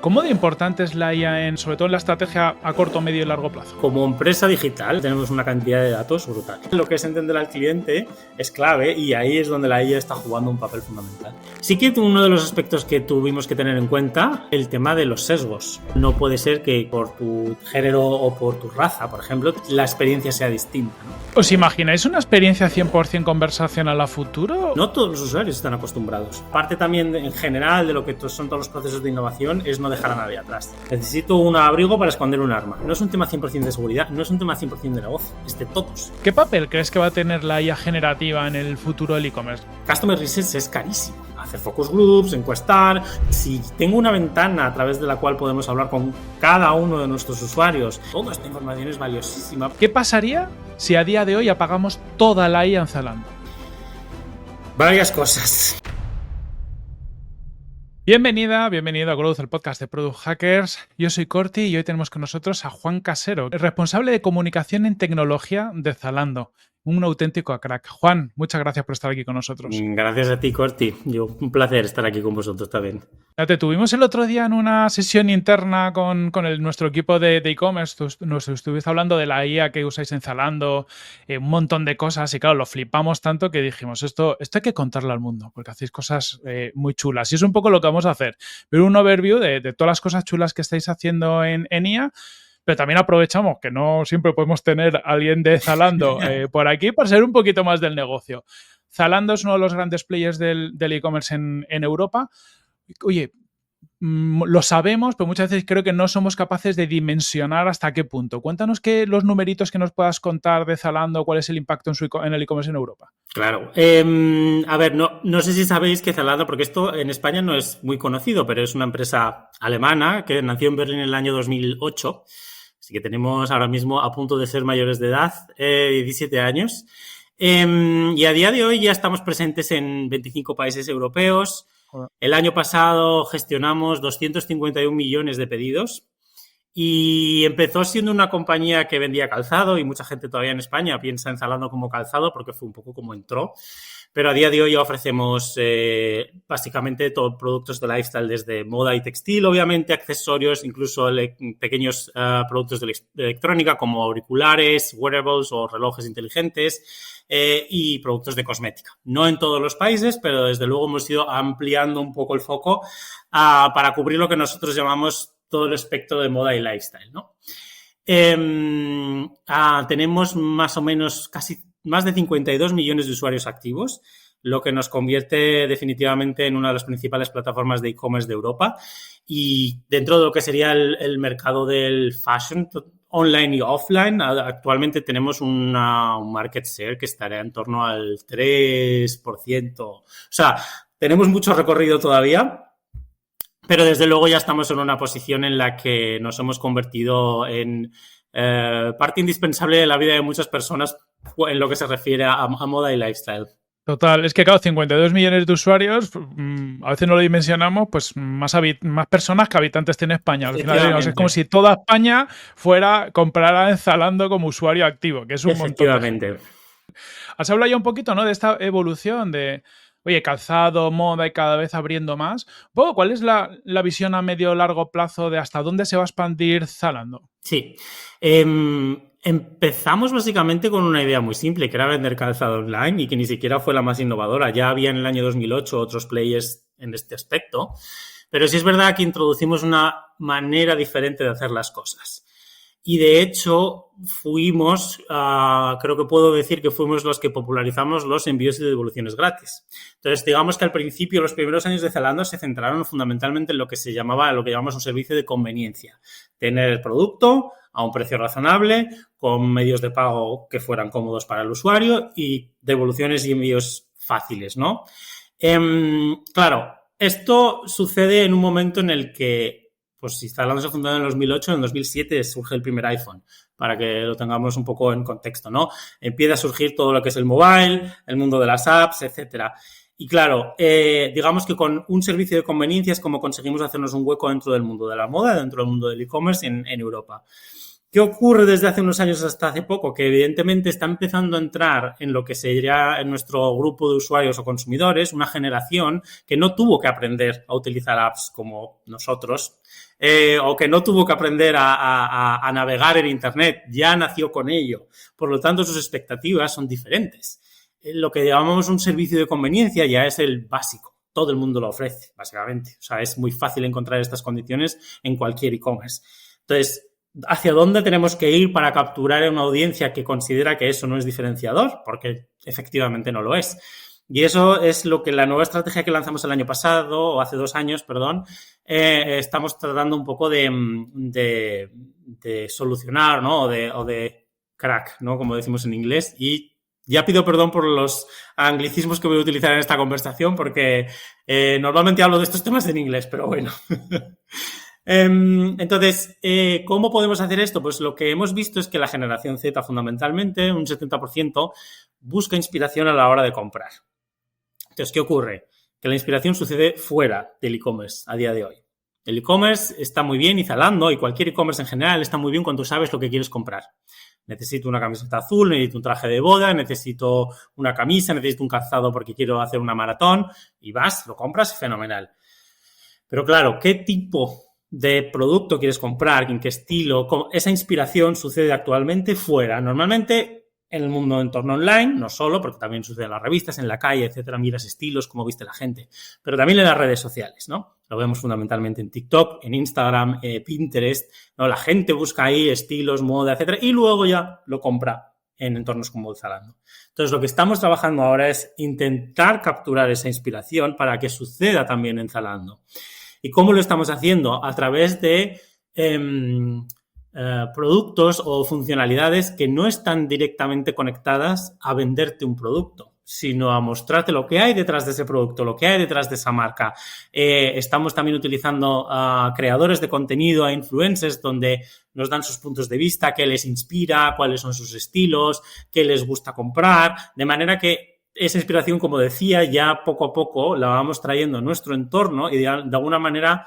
¿Cómo de importante es la IA sobre todo en la estrategia a corto, medio y largo plazo? Como empresa digital tenemos una cantidad de datos brutal. Lo que es entender al cliente es clave y ahí es donde la IA está jugando un papel fundamental. Sí que uno de los aspectos que tuvimos que tener en cuenta, el tema de los sesgos. No puede ser que por tu género o por tu raza, por ejemplo, la experiencia sea distinta, ¿no? ¿Os imagináis una experiencia 100% conversacional a futuro? No todos los usuarios están acostumbrados. Parte también en general de lo que son todos los procesos de innovación es no dejar a nadie atrás. Necesito un abrigo para esconder un arma. No es un tema 100% de seguridad, no es un tema 100% de negocio, es de todos. ¿Qué papel crees que va a tener la IA generativa en el futuro del e-commerce? Customer Research es carísimo. Hacer focus groups, encuestar. Si tengo una ventana a través de la cual podemos hablar con cada uno de nuestros usuarios, toda esta información es valiosísima. ¿Qué pasaría si a día de hoy apagamos toda la IA en Zalando? Varias cosas. Bienvenido a Growth, el podcast de Product Hackers. Yo soy Corti y hoy tenemos con nosotros a Juan Casero, el responsable de comunicación en tecnología de Zalando. Un auténtico crack. Juan, muchas gracias por estar aquí con nosotros. Gracias a ti, Corti. Un placer estar aquí con vosotros también. Te tuvimos el otro día en una sesión interna con nuestro equipo de e-commerce. Nos estuviste hablando de la IA que usáis en Zalando, un montón de cosas y claro, lo flipamos tanto que dijimos, esto hay que contarlo al mundo porque hacéis cosas muy chulas y es un poco lo que vamos a hacer. Ver un overview de todas las cosas chulas que estáis haciendo en IA. Pero también aprovechamos que no siempre podemos tener a alguien de Zalando por aquí para ser un poquito más del negocio. Zalando es uno de los grandes players del e-commerce en Europa. Oye, lo sabemos, pero muchas veces creo que no somos capaces de dimensionar hasta qué punto. Cuéntanos los numeritos que nos puedas contar de Zalando, cuál es el impacto en el e-commerce en Europa. Claro. A ver, no sé si sabéis que Zalando, porque esto en España no es muy conocido, pero es una empresa alemana que nació en Berlín en el año 2008. Así que tenemos ahora mismo a punto de ser mayores de edad, 17 años. Y a día de hoy ya estamos presentes en 25 países europeos. El año pasado gestionamos 251 millones de pedidos y empezó siendo una compañía que vendía calzado y mucha gente todavía en España piensa en Zalando como calzado porque fue un poco como entró. Pero a día de hoy ya ofrecemos básicamente todos productos de lifestyle, desde moda y textil, obviamente, accesorios, incluso pequeños productos de electrónica como auriculares, wearables o relojes inteligentes y productos de cosmética. No en todos los países, pero desde luego hemos ido ampliando un poco el foco para cubrir lo que nosotros llamamos todo el espectro de moda y lifestyle, ¿no? Tenemos más o menos más de 52 millones de usuarios activos, lo que nos convierte definitivamente en una de las principales plataformas de e-commerce de Europa. Y dentro de lo que sería el mercado del fashion, online y offline, actualmente tenemos un market share que estaría en torno al 3%. O sea, tenemos mucho recorrido todavía, pero desde luego ya estamos en una posición en la que nos hemos convertido en parte indispensable de la vida de muchas personas en lo que se refiere a moda y lifestyle. Total, es que claro, 52 millones de usuarios, a veces no lo dimensionamos, pues más personas que habitantes tiene España. Al final, digamos, es como si toda España comprara en Zalando como usuario activo, que es un montón de gente. Has hablado ya un poquito, ¿no?, de esta evolución de, oye, calzado, moda y cada vez abriendo más. ¿Cuál es la visión a medio o largo plazo de hasta dónde se va a expandir Zalando? Sí. Empezamos básicamente con una idea muy simple, que era vender calzado online y que ni siquiera fue la más innovadora. Ya había en el año 2008 otros players en este aspecto, pero sí es verdad que introducimos una manera diferente de hacer las cosas. Y de hecho creo que puedo decir que fuimos los que popularizamos los envíos y devoluciones gratis. Entonces, digamos que al principio, los primeros años de Zalando se centraron fundamentalmente en lo que llamamos un servicio de conveniencia. Tener el producto a un precio razonable, con medios de pago que fueran cómodos para el usuario y devoluciones y envíos fáciles, ¿no? Claro, esto sucede en un momento en el que, pues si Zalando se fundó en el 2008, en el 2007 surge el primer iPhone, para que lo tengamos un poco en contexto, ¿no? Empieza a surgir todo lo que es el mobile, el mundo de las apps, etcétera. Y claro, digamos que con un servicio de conveniencia es como conseguimos hacernos un hueco dentro del mundo de la moda, dentro del mundo del e-commerce en Europa. ¿Qué ocurre desde hace unos años hasta hace poco? Que evidentemente está empezando a entrar en lo que sería en nuestro grupo de usuarios o consumidores una generación que no tuvo que aprender a utilizar apps como nosotros o que no tuvo que aprender a navegar en Internet, ya nació con ello. Por lo tanto, sus expectativas son diferentes. Lo que llamamos un servicio de conveniencia ya es el básico. Todo el mundo lo ofrece, básicamente. O sea, es muy fácil encontrar estas condiciones en cualquier e-commerce. Entonces, ¿hacia dónde tenemos que ir para capturar a una audiencia que considera que eso no es diferenciador? Porque efectivamente no lo es. Y eso es lo que la nueva estrategia que lanzamos el año pasado, o hace 2 años, perdón, estamos tratando un poco de solucionar, ¿no? O de crack, ¿no? Como decimos en inglés. Y ya pido perdón por los anglicismos que voy a utilizar en esta conversación, porque normalmente hablo de estos temas en inglés, pero bueno. Entonces, ¿cómo podemos hacer esto? Pues lo que hemos visto es que la generación Z, fundamentalmente, un 70%, busca inspiración a la hora de comprar. Entonces, ¿qué ocurre? Que la inspiración sucede fuera del e-commerce a día de hoy. El e-commerce está muy bien y Zalando y cualquier e-commerce en general está muy bien cuando sabes lo que quieres comprar. Necesito una camiseta azul, necesito un traje de boda, necesito una camisa, necesito un calzado porque quiero hacer una maratón y vas, lo compras, fenomenal. Pero claro, ¿qué tipo de producto quieres comprar? ¿En qué estilo? Esa inspiración sucede actualmente fuera. Normalmente en el mundo de entorno online, no solo, porque también sucede en las revistas, en la calle, etcétera, miras estilos, cómo viste la gente, pero también en las redes sociales, ¿no? Lo vemos fundamentalmente en TikTok, en Instagram, Pinterest, ¿no? La gente busca ahí estilos, moda, etcétera, y luego ya lo compra en entornos como Zalando. Entonces, lo que estamos trabajando ahora es intentar capturar esa inspiración para que suceda también en Zalando. ¿Y cómo lo estamos haciendo? A través de productos o funcionalidades que no están directamente conectadas a venderte un producto, sino a mostrarte lo que hay detrás de ese producto, lo que hay detrás de esa marca. Estamos también utilizando a creadores de contenido, a influencers, donde nos dan sus puntos de vista, qué les inspira, cuáles son sus estilos, qué les gusta comprar, de manera que esa inspiración, como decía, ya poco a poco la vamos trayendo a nuestro entorno y de alguna manera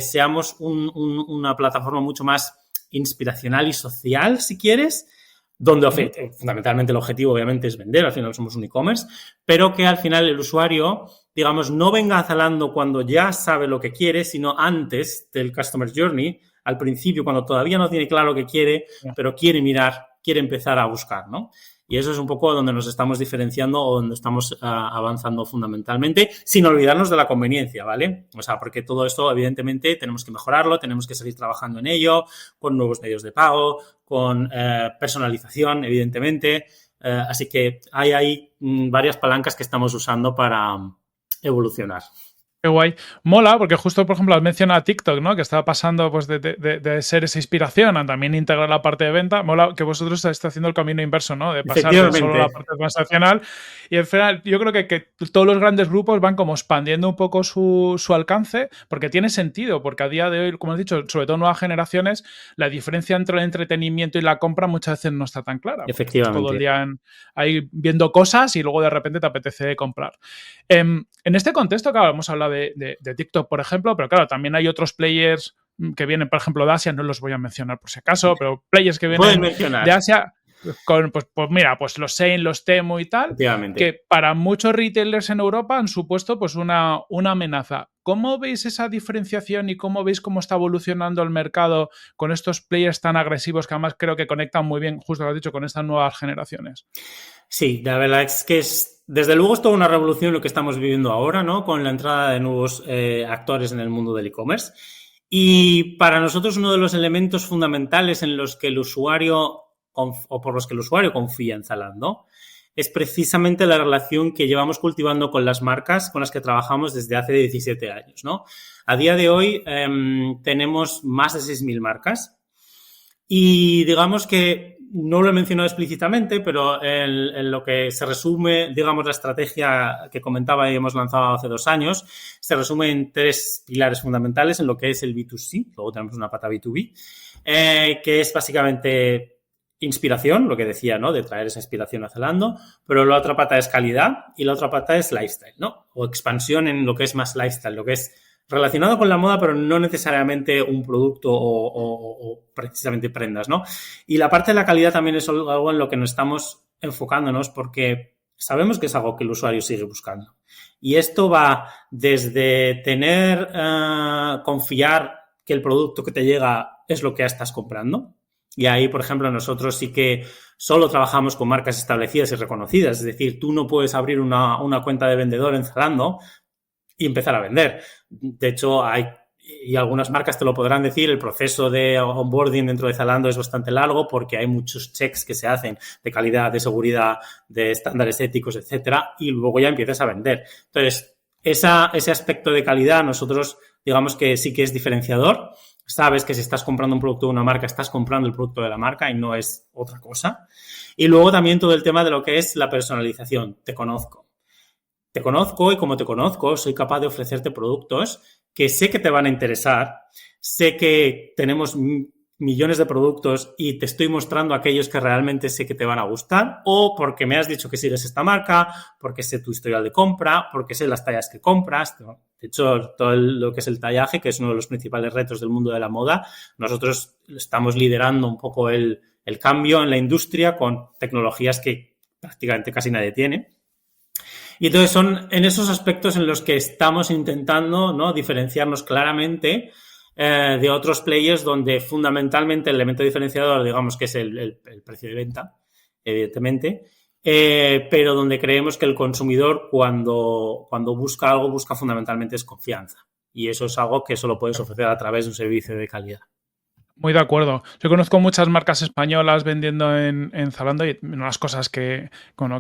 seamos una plataforma mucho más inspiracional y social, si quieres, donde fundamentalmente el objetivo obviamente es vender, al final somos un e-commerce, pero que al final el usuario, digamos, no venga a Zalando cuando ya sabe lo que quiere, sino antes del Customer Journey, al principio, cuando todavía no tiene claro lo que quiere, pero quiere mirar, quiere empezar a buscar, ¿no? Y eso es un poco donde nos estamos diferenciando o donde estamos avanzando fundamentalmente, sin olvidarnos de la conveniencia, ¿vale? O sea, porque todo esto, evidentemente, tenemos que mejorarlo, tenemos que seguir trabajando en ello, con nuevos medios de pago, con personalización, evidentemente. Así que hay ahí varias palancas que estamos usando para evolucionar. Qué guay. Mola, porque justo, por ejemplo, has mencionado a TikTok, ¿no? Que estaba pasando pues, de ser esa inspiración a también integrar la parte de venta. Mola que vosotros estáis haciendo el camino inverso, ¿no? De pasar de solo la parte transaccional. Y al final, yo creo que todos los grandes grupos van como expandiendo un poco su alcance, porque tiene sentido, porque a día de hoy, como has dicho, sobre todo nuevas generaciones, la diferencia entre el entretenimiento y la compra muchas veces no está tan clara. Efectivamente. Todo el día ahí viendo cosas y luego de repente te apetece comprar. En este contexto, claro, hemos hablado de TikTok, por ejemplo, pero claro, también hay otros players que vienen, por ejemplo, de Asia, no los voy a mencionar por si acaso, pero players que vienen de Asia, con, pues mira, pues los Shein, los Temu y tal, que para muchos retailers en Europa han supuesto pues una amenaza. ¿Cómo veis esa diferenciación y cómo veis cómo está evolucionando el mercado con estos players tan agresivos que además creo que conectan muy bien, justo lo has dicho, con estas nuevas generaciones? Sí, la verdad es que desde luego es toda una revolución lo que estamos viviendo ahora, ¿no? Con la entrada de nuevos actores en el mundo del e-commerce. Y para nosotros uno de los elementos fundamentales en los que el usuario o por los que el usuario confía en Zalando es precisamente la relación que llevamos cultivando con las marcas con las que trabajamos desde hace 17 años, ¿no? A día de hoy tenemos más de 6.000 marcas y digamos que no lo he mencionado explícitamente, pero en lo que se resume, digamos, la estrategia que comentaba y hemos lanzado hace 2 años, se resume en 3 pilares fundamentales en lo que es el B2C, luego tenemos una pata B2B, que es básicamente inspiración, lo que decía, ¿no? De traer esa inspiración a Zalando, pero la otra pata es calidad y la otra pata es lifestyle, ¿no? O expansión en lo que es más lifestyle, lo que es relacionado con la moda, pero no necesariamente un producto o precisamente prendas, ¿no? Y la parte de la calidad también es algo en lo que nos estamos enfocándonos porque sabemos que es algo que el usuario sigue buscando. Y esto va desde confiar que el producto que te llega es lo que estás comprando. Y ahí, por ejemplo, nosotros sí que solo trabajamos con marcas establecidas y reconocidas. Es decir, tú no puedes abrir una cuenta de vendedor en Zalando y empezar a vender. De hecho, y algunas marcas te lo podrán decir, el proceso de onboarding dentro de Zalando es bastante largo porque hay muchos checks que se hacen de calidad, de seguridad, de estándares éticos, etcétera, y luego ya empiezas a vender. Entonces, ese aspecto de calidad nosotros digamos que sí que es diferenciador. Sabes que si estás comprando un producto de una marca, estás comprando el producto de la marca y no es otra cosa. Y luego también todo el tema de lo que es la personalización. Te conozco y como te conozco, soy capaz de ofrecerte productos que sé que te van a interesar, sé que tenemos millones de productos y te estoy mostrando aquellos que realmente sé que te van a gustar o porque me has dicho que sigues esta marca, porque sé tu historial de compra, porque sé las tallas que compras. De hecho, todo lo que es el tallaje, que es uno de los principales retos del mundo de la moda, nosotros estamos liderando un poco el cambio en la industria con tecnologías que prácticamente casi nadie tiene. Y entonces son en esos aspectos en los que estamos intentando, ¿no?, diferenciarnos claramente de otros players donde fundamentalmente el elemento diferenciador, digamos que es el precio de venta, evidentemente, pero donde creemos que el consumidor cuando busca algo, busca fundamentalmente es confianza. Y eso es algo que solo puedes ofrecer a través de un servicio de calidad. Muy de acuerdo. Yo conozco muchas marcas españolas vendiendo en Zalando y una de las cosas que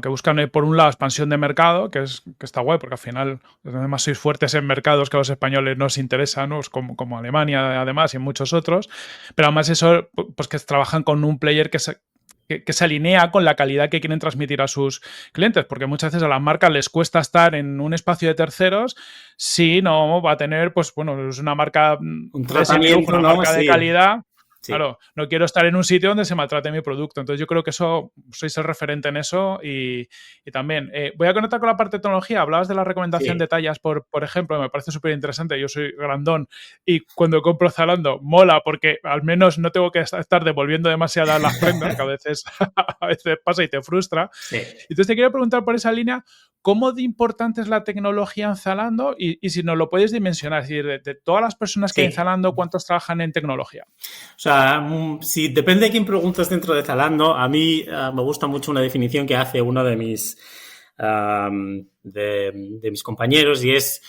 buscan, por un lado, expansión de mercado, que está guay, porque al final, además, sois fuertes en mercados que a los españoles nos interesan, ¿no? Como Alemania, además, y muchos otros. Pero además eso, pues que trabajan con un player que se alinea con la calidad que quieren transmitir a sus clientes, porque muchas veces a las marcas les cuesta estar en un espacio de terceros si no va a tener, pues bueno, es una marca un tratamiento, una marca de calidad. Sí. Claro, no quiero estar en un sitio donde se maltrate mi producto. Entonces yo creo que sois el referente en eso y también. Voy a conectar con la parte de tecnología. Hablabas de la recomendación de tallas, por ejemplo, me parece súper interesante. Yo soy grandón y cuando compro Zalando mola porque al menos no tengo que estar devolviendo demasiadas las prendas, que a veces pasa y te frustra. Sí. Entonces te quiero preguntar por esa línea, ¿cómo de importante es la tecnología en Zalando? Y si nos lo puedes dimensionar, es decir, de todas las personas que hay en Zalando, ¿cuántos trabajan en tecnología? O sea, si depende de quién preguntas dentro de Zalando, a mí me gusta mucho una definición que hace uno de mis compañeros y es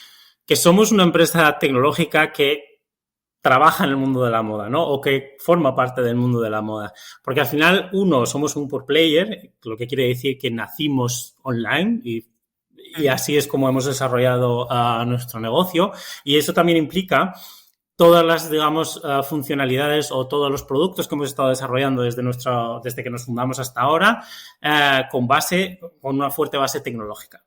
que somos una empresa tecnológica que trabaja en el mundo de la moda, ¿no? O que forma parte del mundo de la moda. Porque al final, somos un pure player, lo que quiere decir que nacimos online y así es como hemos desarrollado nuestro negocio. Y eso también implica todas las, digamos, funcionalidades o todos los productos que hemos estado desarrollando desde que nos fundamos hasta ahora, con una fuerte base tecnológica.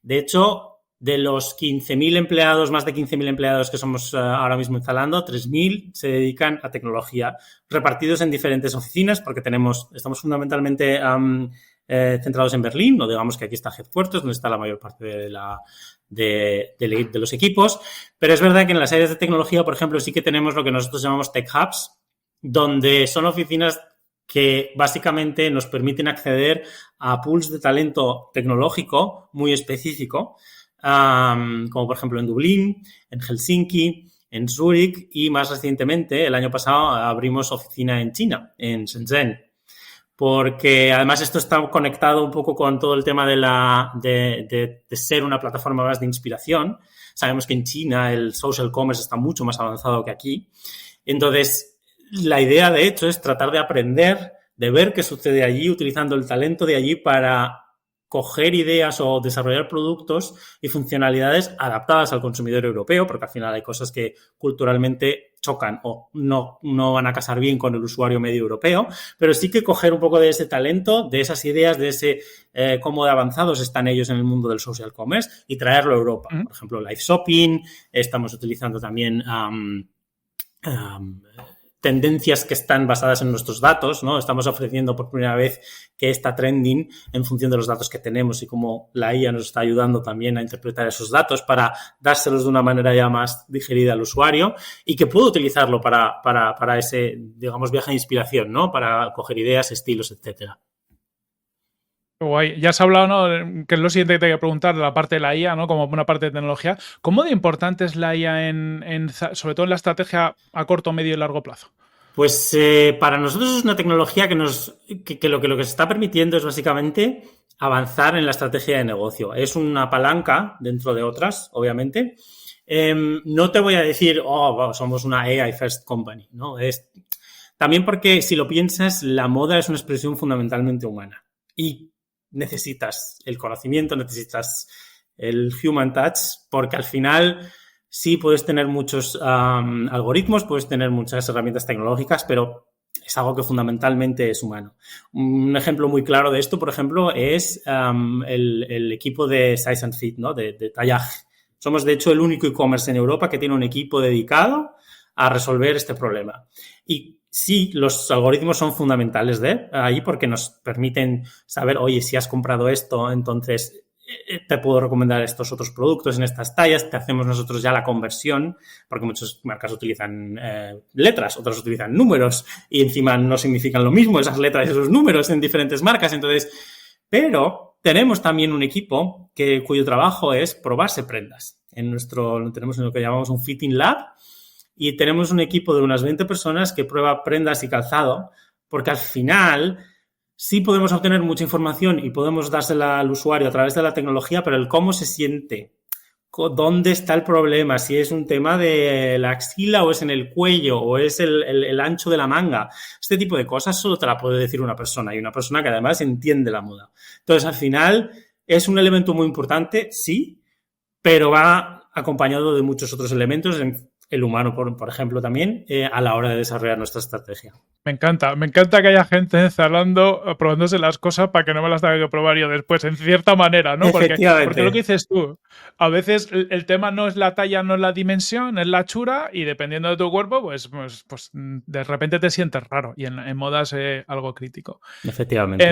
De hecho, de los 15.000 empleados, más de 15.000 empleados que somos ahora mismo en Zalando, 3.000 se dedican a tecnología, repartidos en diferentes oficinas, porque estamos fundamentalmente centrados en Berlín, o digamos que aquí está Headquarters, donde está la mayor parte de los equipos, pero es verdad que en las áreas de tecnología, por ejemplo, sí que tenemos lo que nosotros llamamos Tech Hubs, donde son oficinas que básicamente nos permiten acceder a pools de talento tecnológico muy específico, como por ejemplo en Dublín, en Helsinki, en Zúrich y más recientemente, el año pasado, abrimos oficina en China, en Shenzhen. Porque además esto está conectado un poco con todo el tema de ser una plataforma más de inspiración. Sabemos que en China el social commerce está mucho más avanzado que aquí. Entonces, la idea, de hecho, es tratar de aprender, de ver qué sucede allí, utilizando el talento de allí para coger ideas o desarrollar productos y funcionalidades adaptadas al consumidor europeo, porque al final hay cosas que culturalmente chocan o no van a casar bien con el usuario medio europeo, pero sí que coger un poco de ese talento, de esas ideas, de ese cómo de avanzados están ellos en el mundo del social commerce y traerlo a Europa. Por ejemplo, live shopping, estamos utilizando también tendencias que están basadas en nuestros datos, ¿no? Estamos ofreciendo por primera vez que está trending en función de los datos que tenemos y cómo la IA nos está ayudando también a interpretar esos datos para dárselos de una manera ya más digerida al usuario y que puedo utilizarlo para ese, digamos, viaje de inspiración, ¿no? Para coger ideas, estilos, etcétera. Guay. Ya has hablado, ¿no? Que es lo siguiente que te voy a preguntar, de la parte de la IA, ¿no? Como una parte de tecnología. ¿Cómo de importante es la IA sobre todo en la estrategia a corto, medio y largo plazo? Pues para nosotros es una tecnología que lo que se está permitiendo es básicamente avanzar en la estrategia de negocio. Es una palanca dentro de otras, obviamente. No te voy a decir, somos una AI first company, ¿no? También porque, si lo piensas, la moda es una expresión fundamentalmente humana. Y necesitas el conocimiento, necesitas el human touch, porque al final sí puedes tener muchos algoritmos, puedes tener muchas herramientas tecnológicas, pero es algo que fundamentalmente es humano. Un ejemplo muy claro de esto, por ejemplo, es el equipo de Size and Fit, ¿no? de tallaje. Somos, de hecho, el único e-commerce en Europa que tiene un equipo dedicado a resolver este problema. Y sí, los algoritmos son fundamentales ahí porque nos permiten saber, oye, si has comprado esto, entonces te puedo recomendar estos otros productos en estas tallas, te hacemos nosotros ya la conversión, porque muchas marcas utilizan letras, otras utilizan números y encima no significan lo mismo esas letras y esos números en diferentes marcas. Entonces, pero tenemos también un equipo cuyo trabajo es probarse prendas. Tenemos lo que llamamos un fitting lab, y tenemos un equipo de unas 20 personas que prueba prendas y calzado, porque al final sí podemos obtener mucha información y podemos dársela al usuario a través de la tecnología, pero el cómo se siente, dónde está el problema, si es un tema de la axila o es en el cuello o es el ancho de la manga, este tipo de cosas solo te la puede decir una persona, y una persona que además entiende la moda. Entonces, al final, es un elemento muy importante, sí, pero va acompañado de muchos otros elementos, el humano, por ejemplo, también, a la hora de desarrollar nuestra estrategia. Me encanta que haya gente en Zalando probándose las cosas para que no me las tenga que probar yo después, en cierta manera, ¿no? Porque lo que dices tú, a veces el tema no es la talla, no es la dimensión, es la hechura, y dependiendo de tu cuerpo, pues de repente te sientes raro, y en moda es algo crítico. Efectivamente.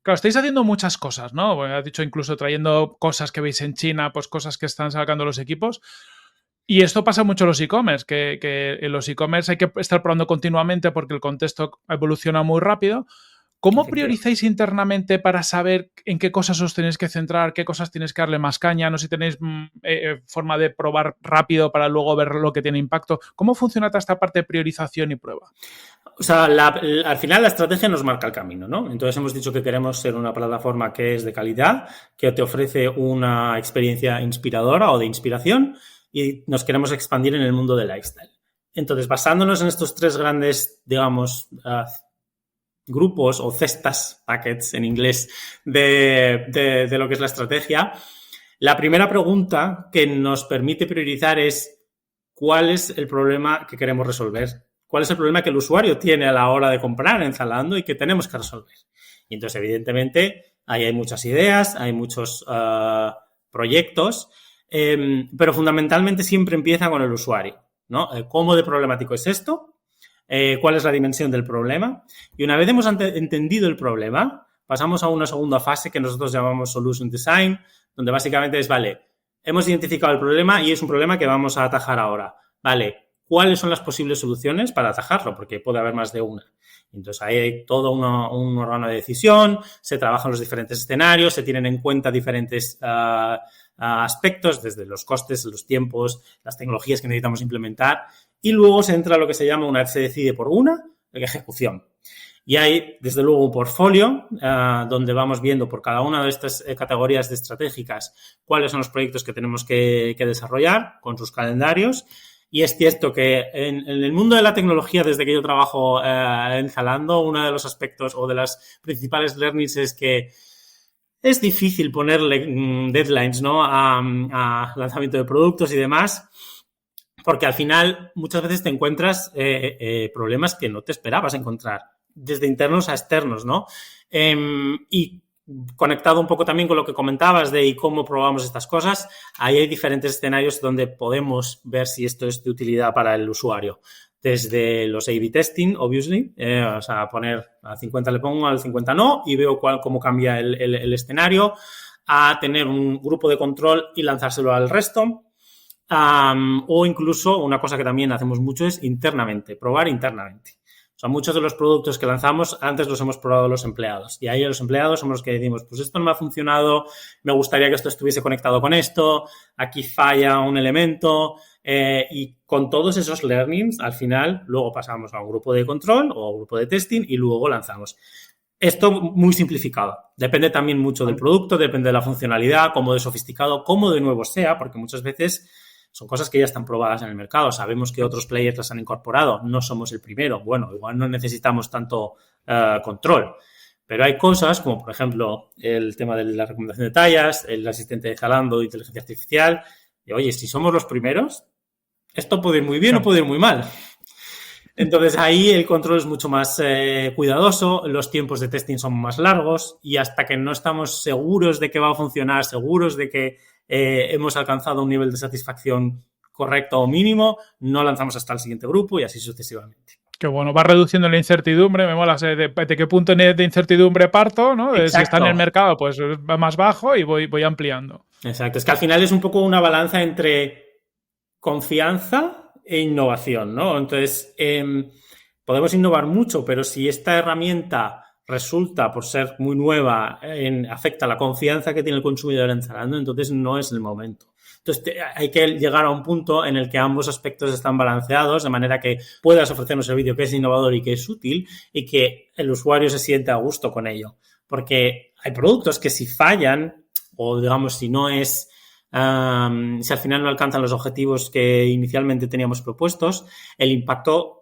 Claro, estáis haciendo muchas cosas, ¿no? Bueno, has dicho incluso trayendo cosas que veis en China, pues cosas que están sacando los equipos. Y esto pasa mucho en los e-commerce, que en los e-commerce hay que estar probando continuamente porque el contexto evoluciona muy rápido. ¿Cómo priorizáis internamente para saber en qué cosas os tenéis que centrar, qué cosas tienes que darle más caña? No sé si tenéis forma de probar rápido para luego ver lo que tiene impacto. ¿Cómo funciona toda esta parte de priorización y prueba? O sea, al final la estrategia nos marca el camino, ¿no? Entonces hemos dicho que queremos ser una plataforma que es de calidad, que te ofrece una experiencia inspiradora o de inspiración, y nos queremos expandir en el mundo del lifestyle. Entonces, basándonos en estos tres grandes, digamos, grupos o cestas, packets en inglés, de lo que es la estrategia, la primera pregunta que nos permite priorizar es ¿cuál es el problema que queremos resolver? ¿Cuál es el problema que el usuario tiene a la hora de comprar en Zalando y que tenemos que resolver? Y entonces, evidentemente, ahí hay muchas ideas, hay muchos proyectos, pero fundamentalmente siempre empieza con el usuario, ¿no? ¿Cómo de problemático es esto? ¿Cuál es la dimensión del problema? Y una vez hemos entendido el problema, pasamos a una segunda fase que nosotros llamamos Solution Design, donde básicamente es, vale, hemos identificado el problema y es un problema que vamos a atajar ahora. Vale, ¿cuáles son las posibles soluciones para atajarlo? Porque puede haber más de una. Entonces, ahí hay todo un órgano de decisión, se trabajan los diferentes escenarios, se tienen en cuenta diferentes aspectos, desde los costes, los tiempos, las tecnologías que necesitamos implementar, y luego se entra a lo que se llama, una vez se decide por una, ejecución. Y hay, desde luego, un portfolio donde vamos viendo por cada una de estas categorías estratégicas cuáles son los proyectos que tenemos que desarrollar con sus calendarios. Y es cierto que en el mundo de la tecnología, desde que yo trabajo en Zalando, uno de los aspectos o de las principales learnings es que es difícil ponerle deadlines, ¿no? a lanzamiento de productos y demás, porque al final muchas veces te encuentras problemas que no te esperabas encontrar, desde internos a externos, ¿no? Y conectado un poco también con lo que comentabas de cómo probamos estas cosas, ahí hay diferentes escenarios donde podemos ver si esto es de utilidad para el usuario. desde los A/B testing, obviously, o sea, poner al 50 le pongo, al 50 no, y veo cómo cambia el escenario, a tener un grupo de control y lanzárselo al resto. O incluso, una cosa que también hacemos mucho es internamente, probar internamente. O sea, muchos de los productos que lanzamos antes los hemos probado los empleados. Y ahí los empleados somos los que decimos, pues esto no me ha funcionado, me gustaría que esto estuviese conectado con esto, aquí falla un elemento. Y con todos esos learnings, al final, luego pasamos a un grupo de control o a un grupo de testing y luego lanzamos. Esto muy simplificado. Depende también mucho del producto, depende de la funcionalidad, cómo de sofisticado, cómo de nuevo sea, porque muchas veces son cosas que ya están probadas en el mercado. Sabemos que otros players las han incorporado. No somos el primero. Bueno, igual no necesitamos tanto control. Pero hay cosas como, por ejemplo, el tema de la recomendación de tallas, el asistente de Zalando, inteligencia artificial. Y, oye, si somos los primeros, esto puede ir muy bien o puede ir muy mal. Entonces, ahí el control es mucho más cuidadoso, los tiempos de testing son más largos y hasta que no estamos seguros de que va a funcionar, seguros de que hemos alcanzado un nivel de satisfacción correcto o mínimo, no lanzamos hasta el siguiente grupo y así sucesivamente. Que bueno, va reduciendo la incertidumbre, me mola de qué punto de incertidumbre parto, ¿no? De si está en el mercado, pues va más bajo y voy ampliando. Exacto, es que al final es un poco una balanza entre confianza e innovación, ¿no? Entonces, podemos innovar mucho, pero si esta herramienta resulta, por ser muy nueva, afecta la confianza que tiene el consumidor en Zalando, entonces no es el momento. Entonces, hay que llegar a un punto en el que ambos aspectos están balanceados, de manera que puedas ofrecer un servicio que es innovador y que es útil y que el usuario se sienta a gusto con ello. Porque hay productos que si fallan, o digamos, si no es... si al final no alcanzan los objetivos que inicialmente teníamos propuestos, el impacto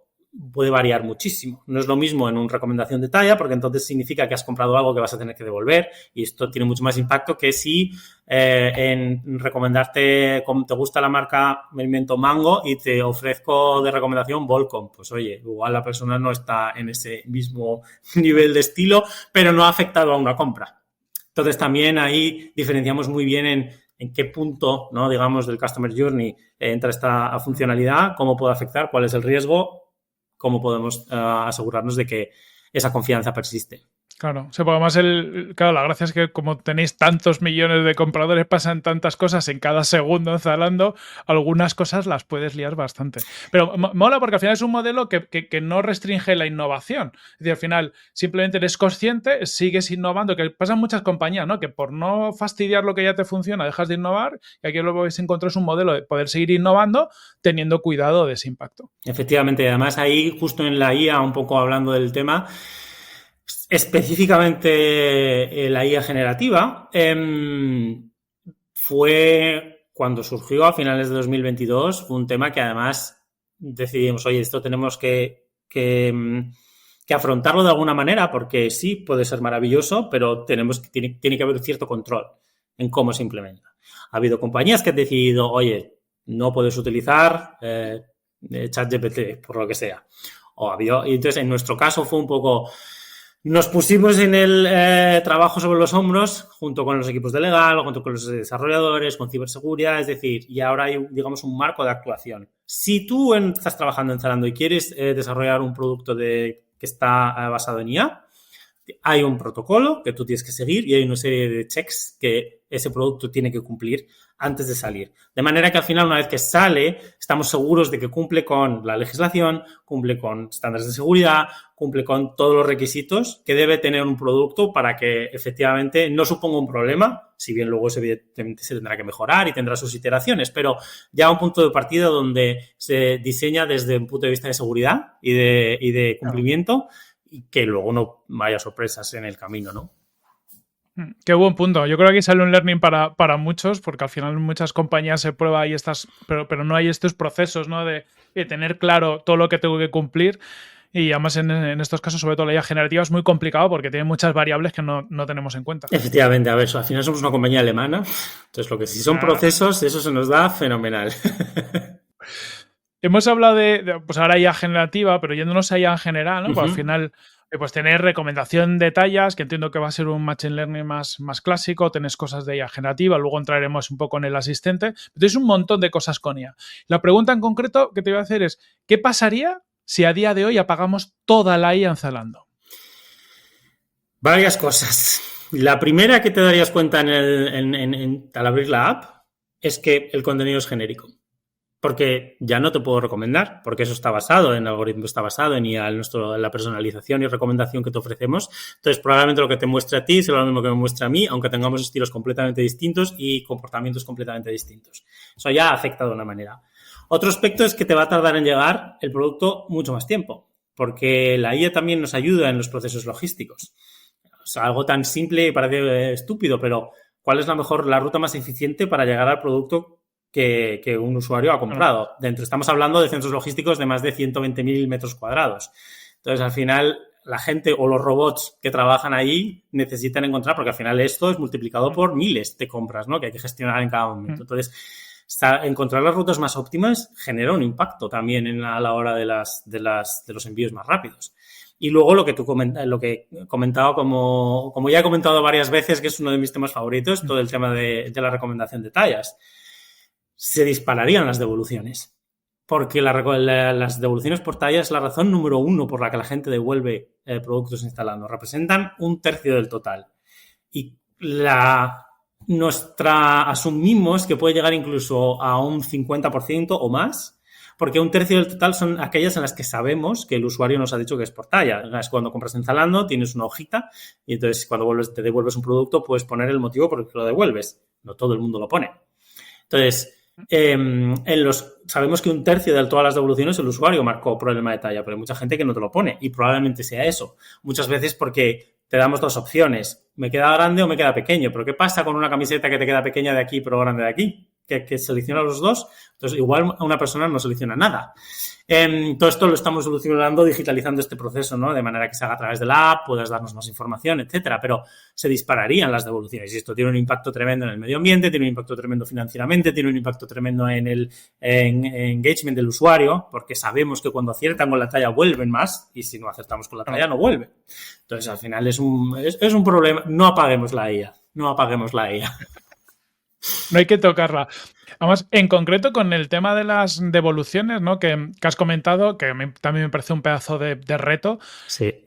puede variar muchísimo. No es lo mismo en una recomendación de talla, porque entonces significa que has comprado algo que vas a tener que devolver y esto tiene mucho más impacto que si en recomendarte, como te gusta la marca, me invento Mango y te ofrezco de recomendación Volcom. Pues oye, igual la persona no está en ese mismo nivel de estilo, pero no ha afectado a una compra. Entonces también ahí diferenciamos muy bien en qué punto, ¿no?, digamos, del Customer Journey entra esta funcionalidad, cómo puede afectar, cuál es el riesgo, cómo podemos asegurarnos de que esa confianza persiste. Claro, o sea, porque además claro, la gracia es que como tenéis tantos millones de compradores, pasan tantas cosas en cada segundo en Zalando, algunas cosas las puedes liar bastante. Pero mola porque al final es un modelo que no restringe la innovación. Es decir, al final simplemente eres consciente, sigues innovando, que pasan muchas compañías, ¿no? Que por no fastidiar lo que ya te funciona, dejas de innovar, y aquí lo que vais a encontrar es un modelo de poder seguir innovando teniendo cuidado de ese impacto. Efectivamente, además ahí justo en la IA, un poco hablando del tema, específicamente la IA generativa, fue cuando surgió a finales de 2022, fue un tema que además decidimos, oye, esto tenemos que afrontarlo de alguna manera, porque sí, puede ser maravilloso, pero tiene que haber cierto control en cómo se implementa. Ha habido compañías que han decidido, oye, no puedes utilizar ChatGPT, por lo que sea. Y entonces, en nuestro caso fue un poco... Nos pusimos en el trabajo sobre los hombros junto con los equipos de legal, junto con los desarrolladores, con ciberseguridad, es decir, y ahora hay, digamos, un marco de actuación. Si tú estás trabajando en Zalando y quieres desarrollar un producto que está basado en IA, hay un protocolo que tú tienes que seguir y hay una serie de checks que ese producto tiene que cumplir antes de salir. De manera que al final, una vez que sale, estamos seguros de que cumple con la legislación, cumple con estándares de seguridad, cumple con todos los requisitos que debe tener un producto para que efectivamente no suponga un problema, si bien luego evidentemente se tendrá que mejorar y tendrá sus iteraciones, pero ya un punto de partida donde se diseña desde un punto de vista de seguridad y de cumplimiento, y que luego no haya sorpresas en el camino, ¿no? Qué buen punto. Yo creo que aquí sale un learning para muchos, porque al final en muchas compañías se prueba y pero no hay estos procesos, ¿no? De tener claro todo lo que tengo que cumplir. Y además en estos casos, sobre todo la IA generativa, es muy complicado porque tiene muchas variables que no tenemos en cuenta. Efectivamente, a ver, al final somos una compañía alemana, entonces lo que sí son procesos, eso se nos da fenomenal. Hemos hablado pues ahora IA generativa, pero yéndonos a IA en general, ¿no? Pues al final, pues tener recomendación de tallas, que entiendo que va a ser un machine learning más clásico, tenés cosas de IA generativa, luego entraremos un poco en el asistente, pero tenéis un montón de cosas con IA. La pregunta en concreto que te voy a hacer es, ¿qué pasaría si a día de hoy apagamos toda la IA en Zalando? Varias cosas. La primera que te darías cuenta al abrir la app es que el contenido es genérico. Porque ya no te puedo recomendar, porque eso está basado en el algoritmo, está basado en la personalización y recomendación que te ofrecemos. Entonces, probablemente lo que te muestre a ti será lo mismo que me muestra a mí, aunque tengamos estilos completamente distintos y comportamientos completamente distintos. Eso ya afecta de una manera. Otro aspecto es que te va a tardar en llegar el producto mucho más tiempo, porque la IA también nos ayuda en los procesos logísticos. O sea, algo tan simple y parece estúpido, pero ¿cuál es la ruta más eficiente para llegar al producto que un usuario ha comprado? Estamos hablando de centros logísticos de más de 120.000 metros cuadrados. Entonces, al final, la gente o los robots que trabajan ahí necesitan encontrar, porque al final esto es multiplicado por miles de compras, ¿no?, que hay que gestionar en cada momento. Entonces, encontrar las rutas más óptimas genera un impacto también a la hora de los envíos más rápidos. Y luego lo que he comentado, como ya he comentado varias veces, que es uno de mis temas favoritos, todo el tema de la recomendación de tallas. Se dispararían las devoluciones, porque las devoluciones por talla es la razón número 1 por la que la gente devuelve productos instalando. Representan 1/3 del total. Y asumimos que puede llegar incluso a un 50% o más, porque 1/3 del total son aquellas en las que sabemos que el usuario nos ha dicho que es por talla. Es cuando compras en Zalando, tienes una hojita y entonces cuando te devuelves un producto puedes poner el motivo por el que lo devuelves. No todo el mundo lo pone. Entonces, sabemos que 1/3 de todas las devoluciones el usuario marcó problema de talla, pero hay mucha gente que no te lo pone y probablemente sea eso. Muchas veces porque te damos dos opciones, me queda grande o me queda pequeño, pero ¿qué pasa con una camiseta que te queda pequeña de aquí pero grande de aquí? Que selecciona los dos, entonces igual una persona no selecciona nada. Todo esto lo estamos solucionando digitalizando este proceso, ¿no?, de manera que se haga a través de la app, puedas darnos más información, etcétera, pero se dispararían las devoluciones y esto tiene un impacto tremendo en el medio ambiente, tiene un impacto tremendo financieramente, tiene un impacto tremendo en el engagement del usuario, porque sabemos que cuando aciertan con la talla vuelven más y si no acertamos con la talla no vuelven. Entonces, al final es un problema. No apaguemos la IA. No hay que tocarla. Además, en concreto con el tema de las devoluciones, ¿no?, que has comentado, que también me parece un pedazo de reto. Sí.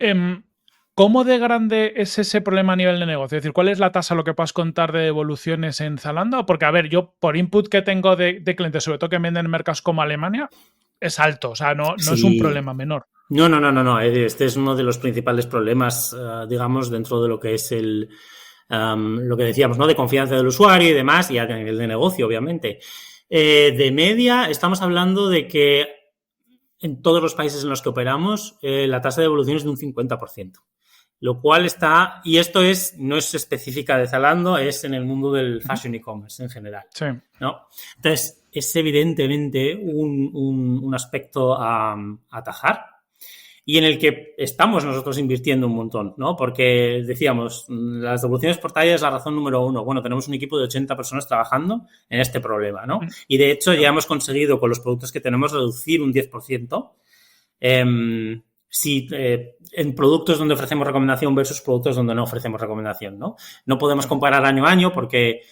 ¿Cómo de grande es ese problema a nivel de negocio? Es decir, ¿cuál es la tasa, lo que puedas contar, de devoluciones en Zalando? Porque, a ver, yo por input que tengo de clientes, sobre todo que venden en mercados como Alemania, es alto. O sea, no es un problema menor. No. Este es uno de los principales problemas, digamos, dentro de lo que es lo que decíamos, ¿no?, de confianza del usuario y demás, y a nivel de negocio, obviamente. De media, estamos hablando de que en todos los países en los que operamos, la tasa de devolución es de un 50%. Lo cual y esto no es específica de Zalando, es en el mundo del fashion e-commerce en general. Sí. ¿No? Entonces, es evidentemente un aspecto a atajar y en el que estamos nosotros invirtiendo un montón, ¿no? Porque decíamos, las devoluciones por talla es la razón número 1. Bueno, tenemos un equipo de 80 personas trabajando en este problema, ¿no? Y de hecho ya hemos conseguido con los productos que tenemos reducir un 10%. En productos donde ofrecemos recomendación versus productos donde no ofrecemos recomendación, ¿no? No podemos comparar año a año porque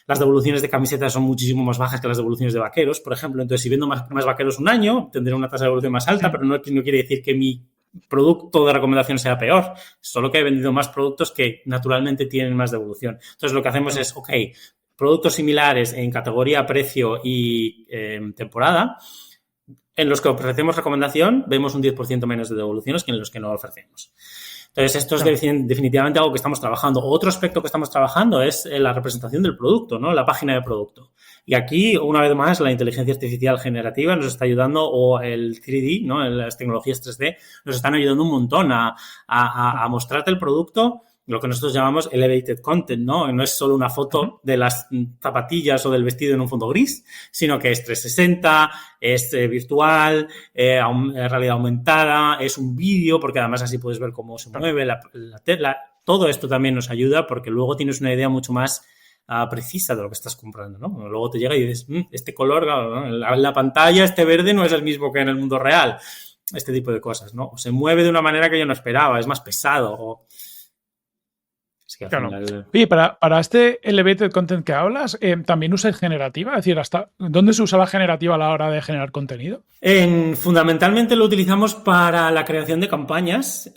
las devoluciones de camisetas son muchísimo más bajas que las devoluciones de vaqueros, por ejemplo. Entonces, si vendo más vaqueros un año, tendré una tasa de devolución más alta, pero no quiere decir que mi producto de recomendación sea peor. Solo que he vendido más productos que naturalmente tienen más devolución. Entonces, lo que hacemos es, productos similares en categoría, precio y temporada, en los que ofrecemos recomendación, vemos un 10% menos de devoluciones que en los que no ofrecemos. Entonces, esto es definitivamente algo que estamos trabajando. Otro aspecto que estamos trabajando es la representación del producto, ¿no?, la página de producto. Y aquí, una vez más, la inteligencia artificial generativa nos está ayudando, o el 3D, ¿no?, las tecnologías 3D, nos están ayudando un montón a mostrarte el producto, lo que nosotros llamamos elevated content, ¿no? No es solo una foto de las zapatillas o del vestido en un fondo gris, sino que es 360, es virtual, realidad aumentada, es un vídeo, porque además así puedes ver cómo se mueve la tela. Todo esto también nos ayuda porque luego tienes una idea mucho más precisa de lo que estás comprando, ¿no? Luego te llega y dices, este color, ¿no?, en la pantalla, este verde no es el mismo que en el mundo real. Este tipo de cosas, ¿no? O se mueve de una manera que yo no esperaba, es más pesado, o... que al Claro. final... Oye, para este elevated content que hablas, ¿también usáis generativa? Es decir, ¿dónde se usa la generativa a la hora de generar contenido? Fundamentalmente lo utilizamos para la creación de campañas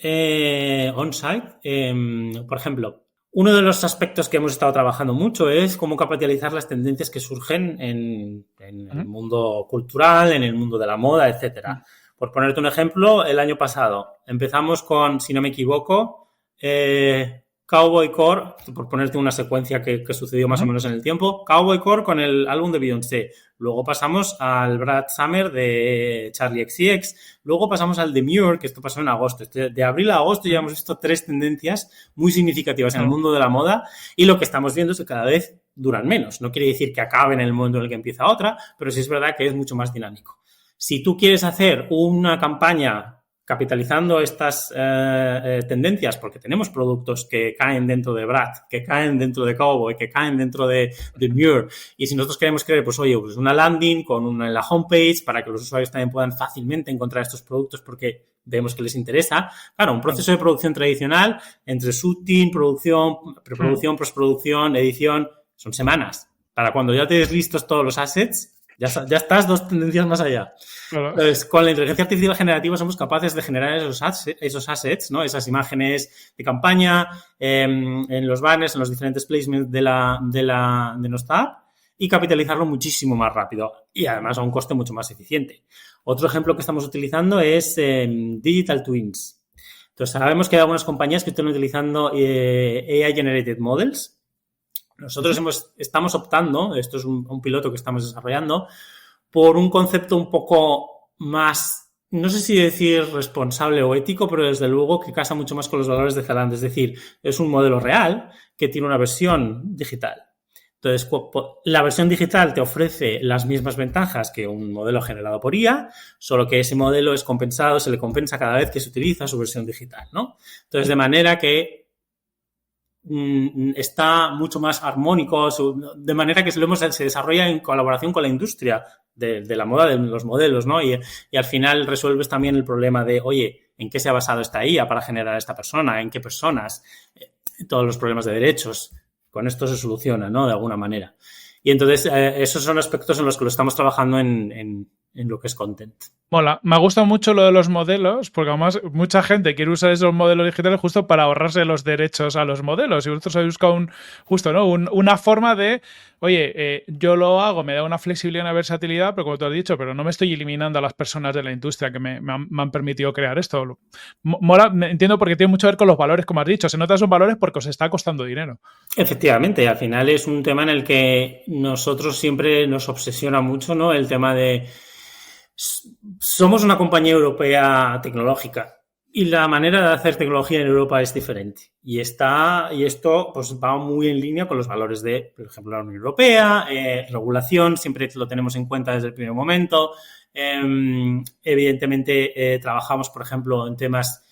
on-site. Por ejemplo, uno de los aspectos que hemos estado trabajando mucho es cómo capitalizar las tendencias que surgen en el mundo cultural, en el mundo de la moda, etcétera. Por ponerte un ejemplo, el año pasado empezamos con, si no me equivoco, Cowboy Core, por ponerte una secuencia que sucedió más o menos en el tiempo, Cowboy Core con el álbum de Beyoncé. Luego pasamos al Brad Summer de Charlie XCX. Luego pasamos al Demure, que esto pasó en agosto. De abril a agosto ya hemos visto 3 tendencias muy significativas en el mundo de la moda y lo que estamos viendo es que cada vez duran menos. No quiere decir que acaben en el momento en el que empieza otra, pero sí es verdad que es mucho más dinámico. Si tú quieres hacer una campaña capitalizando estas tendencias, porque tenemos productos que caen dentro de Brad, que caen dentro de Cowboy, que caen dentro de Muir, y si nosotros queremos crear, pues oye, pues una landing en la homepage para que los usuarios también puedan fácilmente encontrar estos productos porque vemos que les interesa. Claro, un proceso de producción tradicional entre shooting, producción, preproducción, postproducción, edición, son semanas. Para cuando ya tienes listos todos los assets, ya estás 2 tendencias más allá. Claro. Entonces, con la inteligencia artificial generativa somos capaces de generar esos assets, ¿no? Esas imágenes de campaña en los banners, en los diferentes placements de nuestra app y capitalizarlo muchísimo más rápido y además a un coste mucho más eficiente. Otro ejemplo que estamos utilizando es Digital Twins. Entonces, sabemos que hay algunas compañías que están utilizando AI Generated Models. Nosotros estamos optando, esto es un piloto que estamos desarrollando, por un concepto un poco más, no sé si decir responsable o ético, pero desde luego que casa mucho más con los valores de Zalando. Es decir, es un modelo real que tiene una versión digital. Entonces, la versión digital te ofrece las mismas ventajas que un modelo generado por IA, solo que ese modelo es compensado, se le compensa cada vez que se utiliza su versión digital, ¿no? Entonces, de manera que está mucho más armónico, de manera que se desarrolla en colaboración con la industria de la moda, de los modelos, ¿no? Y al final resuelves también el problema de, oye, ¿en qué se ha basado esta IA para generar a esta persona? ¿En qué personas? Todos los problemas de derechos. Con esto se soluciona, ¿no? De alguna manera. Y entonces, esos son aspectos en los que lo estamos trabajando en lo que es content. Mola. Me ha gustado mucho lo de los modelos, porque además mucha gente quiere usar esos modelos digitales justo para ahorrarse los derechos a los modelos. Y vosotros habéis buscado una forma de, oye, yo lo hago, me da una flexibilidad y una versatilidad, pero como tú has dicho, pero no me estoy eliminando a las personas de la industria que me han permitido crear esto. Mola, entiendo porque tiene mucho que ver con los valores, como has dicho. Se nota esos valores porque os está costando dinero. Efectivamente, al final es un tema en el que nosotros siempre nos obsesiona mucho, ¿no? El tema de somos una compañía europea tecnológica y la manera de hacer tecnología en Europa es diferente. Y esto pues va muy en línea con los valores de, por ejemplo, la Unión Europea, regulación, siempre lo tenemos en cuenta desde el primer momento. Evidentemente, trabajamos, por ejemplo, en temas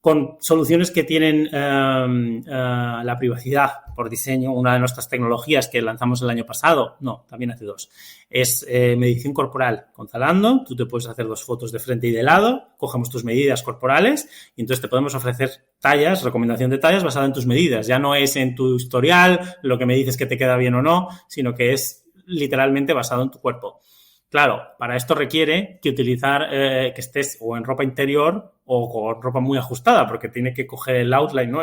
con soluciones que tienen la privacidad por diseño. Una de nuestras tecnologías que lanzamos el año pasado, no, también hace 2, es medición corporal con Zalando. Tú te puedes hacer 2 fotos de frente y de lado, cogemos tus medidas corporales y entonces te podemos ofrecer tallas, recomendación de tallas basada en tus medidas. Ya no es en tu historial, lo que me dices que te queda bien o no, sino que es literalmente basado en tu cuerpo. Claro, para esto requiere que utilizar que estés o en ropa interior o con ropa muy ajustada, porque tiene que coger el outline, ¿no?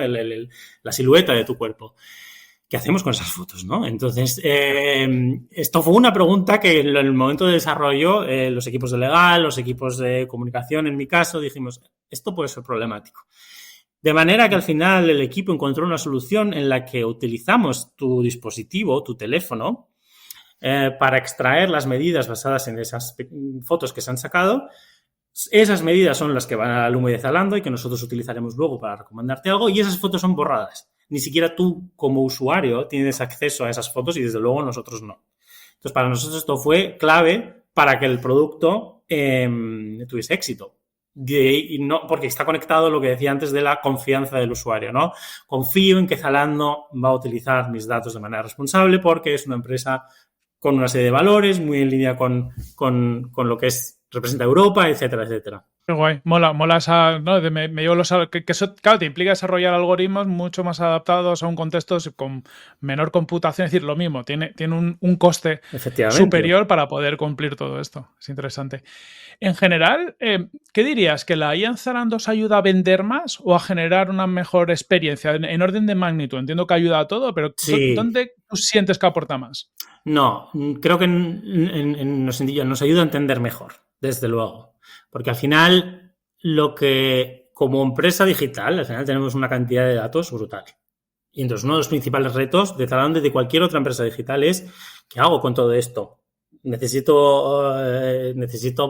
La silueta de tu cuerpo. ¿Qué hacemos con esas fotos, no? Entonces, esto fue una pregunta que en el momento de desarrollo, los equipos de legal, los equipos de comunicación, en mi caso, dijimos, esto puede ser problemático. De manera que al final el equipo encontró una solución en la que utilizamos tu dispositivo, tu teléfono, para extraer las medidas basadas en esas fotos que se han sacado. Esas medidas son las que van al Lume de Zalando y que nosotros utilizaremos luego para recomendarte algo, y esas fotos son borradas. Ni siquiera tú, como usuario, tienes acceso a esas fotos y desde luego nosotros no. Entonces, para nosotros esto fue clave para que el producto tuviese éxito. Y no, porque está conectado a lo que decía antes de la confianza del usuario, ¿no? Confío en que Zalando va a utilizar mis datos de manera responsable porque es una empresa con una serie de valores, muy en línea con lo que representa Europa, etcétera, etcétera. Qué guay, mola esa, ¿no? Me llevo que eso, claro, te implica desarrollar algoritmos mucho más adaptados a un contexto con menor computación, es decir, lo mismo, tiene un coste superior para poder cumplir todo esto. Es interesante. En general, ¿qué dirías? ¿Que la IA en Zalando os ayuda a vender más o a generar una mejor experiencia? En orden de magnitud, entiendo que ayuda a todo, pero sí. ¿dónde tú sientes que aporta más? No, creo que nos ayuda a entender mejor, desde luego. Porque al final, como empresa digital, al final tenemos una cantidad de datos brutal. Y entonces uno de los principales retos de Zalando y de cualquier otra empresa digital es ¿qué hago con todo esto? Necesito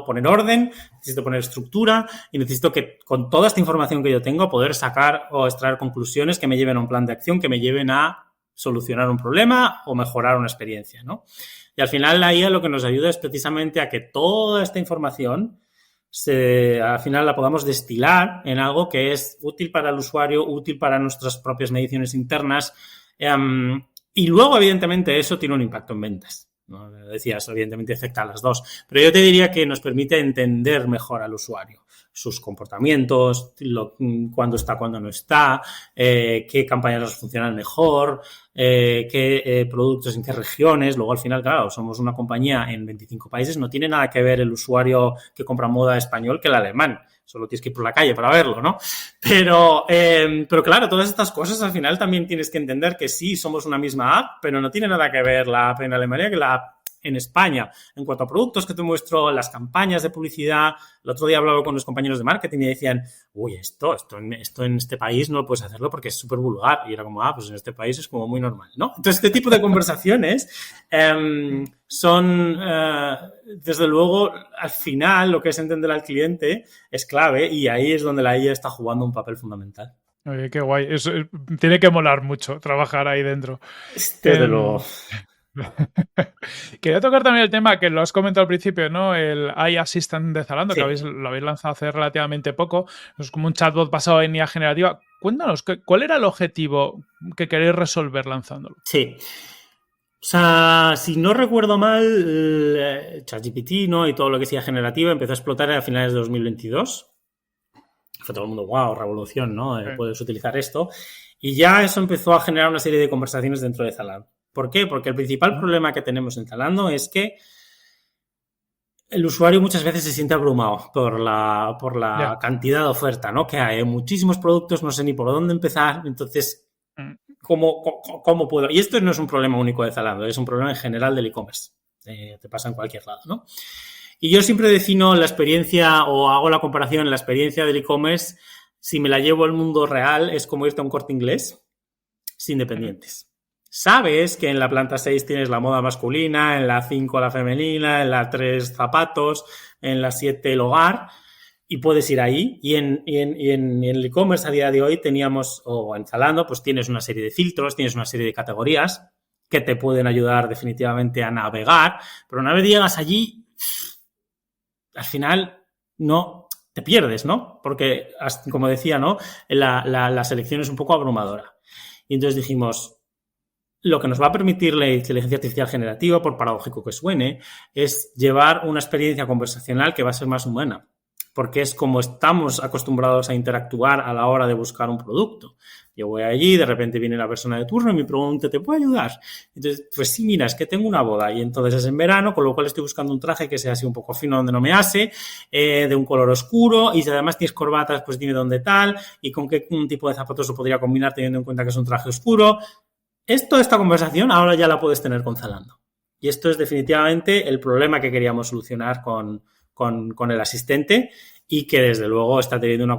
poner orden, necesito poner estructura y necesito que con toda esta información que yo tengo poder sacar o extraer conclusiones que me lleven a un plan de acción, que me lleven a solucionar un problema o mejorar una experiencia, ¿no? Y al final la IA lo que nos ayuda es precisamente a que toda esta información al final la podamos destilar en algo que es útil para el usuario, útil para nuestras propias mediciones internas y luego evidentemente eso tiene un impacto en ventas, ¿no? Decías, evidentemente afecta a las dos, pero yo te diría que nos permite entender mejor al usuario, sus comportamientos, cuándo está, cuándo no está, qué campañas nos funcionan mejor, qué productos en qué regiones. Luego, al final, claro, somos una compañía en 25 países, no tiene nada que ver el usuario que compra moda español que el alemán. Solo tienes que ir por la calle para verlo, ¿no? Pero claro, todas estas cosas al final también tienes que entender que sí, somos una misma app, pero no tiene nada que ver la app en Alemania que la app en España. En cuanto a productos que te muestro, las campañas de publicidad, el otro día hablaba con los compañeros de marketing y decían, uy, esto en este país no puedes hacerlo porque es súper vulgar. Y era como, pues en este país es como muy normal, ¿no? Entonces, este tipo de conversaciones son, desde luego, al final, lo que es entender al cliente es clave y ahí es donde la IA está jugando un papel fundamental. Oye, qué guay. Eso, tiene que molar mucho trabajar ahí dentro. Desde luego. Quería tocar también el tema que lo has comentado al principio, ¿no? El AI Assistant de Zalando, sí, que lo habéis lanzado hace relativamente poco. Es como un chatbot basado en IA generativa. Cuéntanos, ¿cuál era el objetivo que queréis resolver lanzándolo? Sí. O sea, si no recuerdo mal, ChatGPT, ¿no? Y todo lo que sea generativa empezó a explotar a finales de 2022. Fue todo el mundo, wow, revolución, ¿no? Sí. Puedes utilizar esto. Y ya eso empezó a generar una serie de conversaciones dentro de Zalando. ¿Por qué? Porque el principal problema que tenemos en Zalando es que el usuario muchas veces se siente abrumado por la cantidad de oferta, ¿no? Que hay muchísimos productos, no sé ni por dónde empezar. Entonces, ¿cómo puedo? Y esto no es un problema único de Zalando, es un problema en general del e-commerce. Te pasa en cualquier lado, ¿no? Y yo siempre defino la experiencia o hago la comparación en la experiencia del e-commerce, si me la llevo al mundo real, es como irte a un Corte Inglés sin dependientes. Sabes que en la planta 6 tienes la moda masculina, en la 5 la femenina, en la 3 zapatos, en la 7 el hogar y puedes ir ahí. Y en el e-commerce a día de hoy teníamos, o en Zalando, pues tienes una serie de filtros, tienes una serie de categorías que te pueden ayudar definitivamente a navegar, pero una vez llegas allí, al final no te pierdes, ¿no? Porque, como decía, ¿no? La selección es un poco abrumadora. Y entonces dijimos, lo que nos va a permitir la inteligencia artificial generativa, por paradójico que suene, es llevar una experiencia conversacional que va a ser más humana, porque es como estamos acostumbrados a interactuar a la hora de buscar un producto. Yo voy allí, de repente viene la persona de turno y me pregunta, ¿te puedo ayudar? Entonces, pues sí, mira, es que tengo una boda y entonces es en verano, con lo cual estoy buscando un traje que sea así un poco fino donde no me hace, de un color oscuro, y si además tienes corbatas, pues dime dónde tal y con qué tipo de zapatos lo podría combinar teniendo en cuenta que es un traje oscuro. Esta conversación ahora ya la puedes tener con Zalando. Y esto es definitivamente el problema que queríamos solucionar con el asistente y que desde luego está teniendo una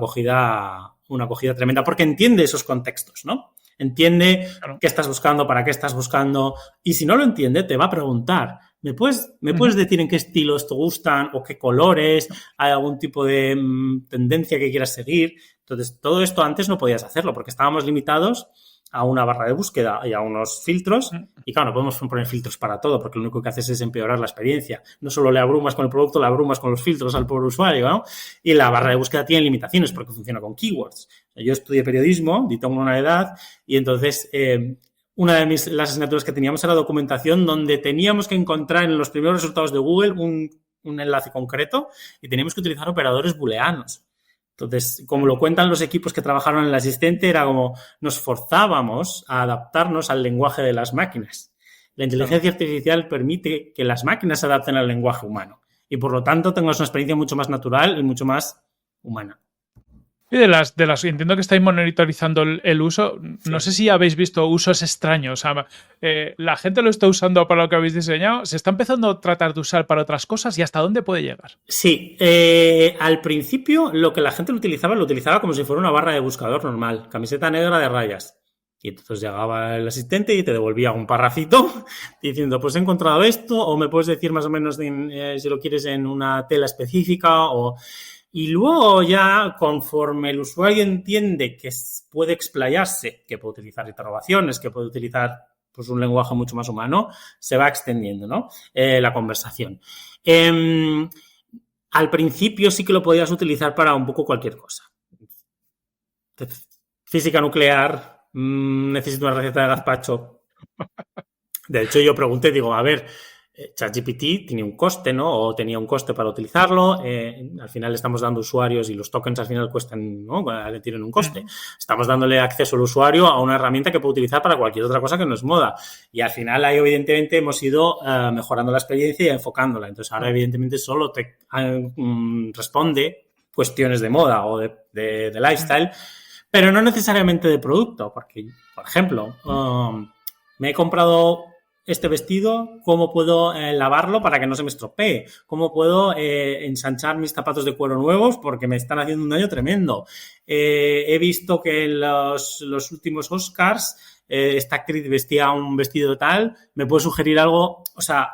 acogida tremenda porque entiende esos contextos, ¿no? Entiende qué estás buscando, para qué estás buscando y si no lo entiende te va a preguntar, ¿me puedes decir en qué estilos te gustan o qué colores? ¿Hay algún tipo de tendencia que quieras seguir? Entonces, todo esto antes no podías hacerlo porque estábamos limitados a una barra de búsqueda y a unos filtros. Y claro, no podemos poner filtros para todo porque lo único que haces es empeorar la experiencia. No solo le abrumas con el producto, le abrumas con los filtros al pobre usuario, ¿no? Y la barra de búsqueda tiene limitaciones porque funciona con keywords. Yo estudié periodismo y tengo una edad y entonces una de las asignaturas que teníamos era documentación, donde teníamos que encontrar en los primeros resultados de Google un enlace concreto y teníamos que utilizar operadores booleanos. Entonces, como lo cuentan los equipos que trabajaron en el asistente, era como nos forzábamos a adaptarnos al lenguaje de las máquinas. La inteligencia artificial permite que las máquinas se adapten al lenguaje humano y, por lo tanto, tengas una experiencia mucho más natural y mucho más humana. Y entiendo que estáis monitorizando el uso. No sé si habéis visto usos extraños. O sea, la gente lo está usando para lo que habéis diseñado. ¿Se está empezando a tratar de usar para otras cosas? ¿Y hasta dónde puede llegar? Sí. Al principio, lo que la gente lo utilizaba como si fuera una barra de buscador normal. Camiseta negra de rayas. Y entonces llegaba el asistente y te devolvía un parrafito diciendo, pues he encontrado esto, o me puedes decir más o menos si lo quieres en una tela específica o... Y luego ya, conforme el usuario entiende que puede explayarse, que puede utilizar interrogaciones, que puede utilizar pues, un lenguaje mucho más humano, se va extendiendo, ¿no? La conversación. Al principio sí que lo podías utilizar para un poco cualquier cosa. Física nuclear, necesito una receta de gazpacho. De hecho, yo pregunté, digo, a ver... ChatGPT tiene un coste, ¿no? O tenía un coste para utilizarlo. Al final estamos dando usuarios y los tokens al final cuestan, ¿no? Tienen un coste. Estamos dándole acceso al usuario a una herramienta que puede utilizar para cualquier otra cosa que no es moda. Y al final ahí evidentemente hemos ido mejorando la experiencia y enfocándola. Entonces ahora evidentemente solo te responde cuestiones de moda o de lifestyle, pero no necesariamente de producto. Porque, por ejemplo, me he comprado este vestido, ¿cómo puedo lavarlo para que no se me estropee? ¿Cómo puedo ensanchar mis zapatos de cuero nuevos porque me están haciendo un daño tremendo? He visto que en los últimos Oscars esta actriz vestía un vestido tal, ¿me puede sugerir algo? O sea,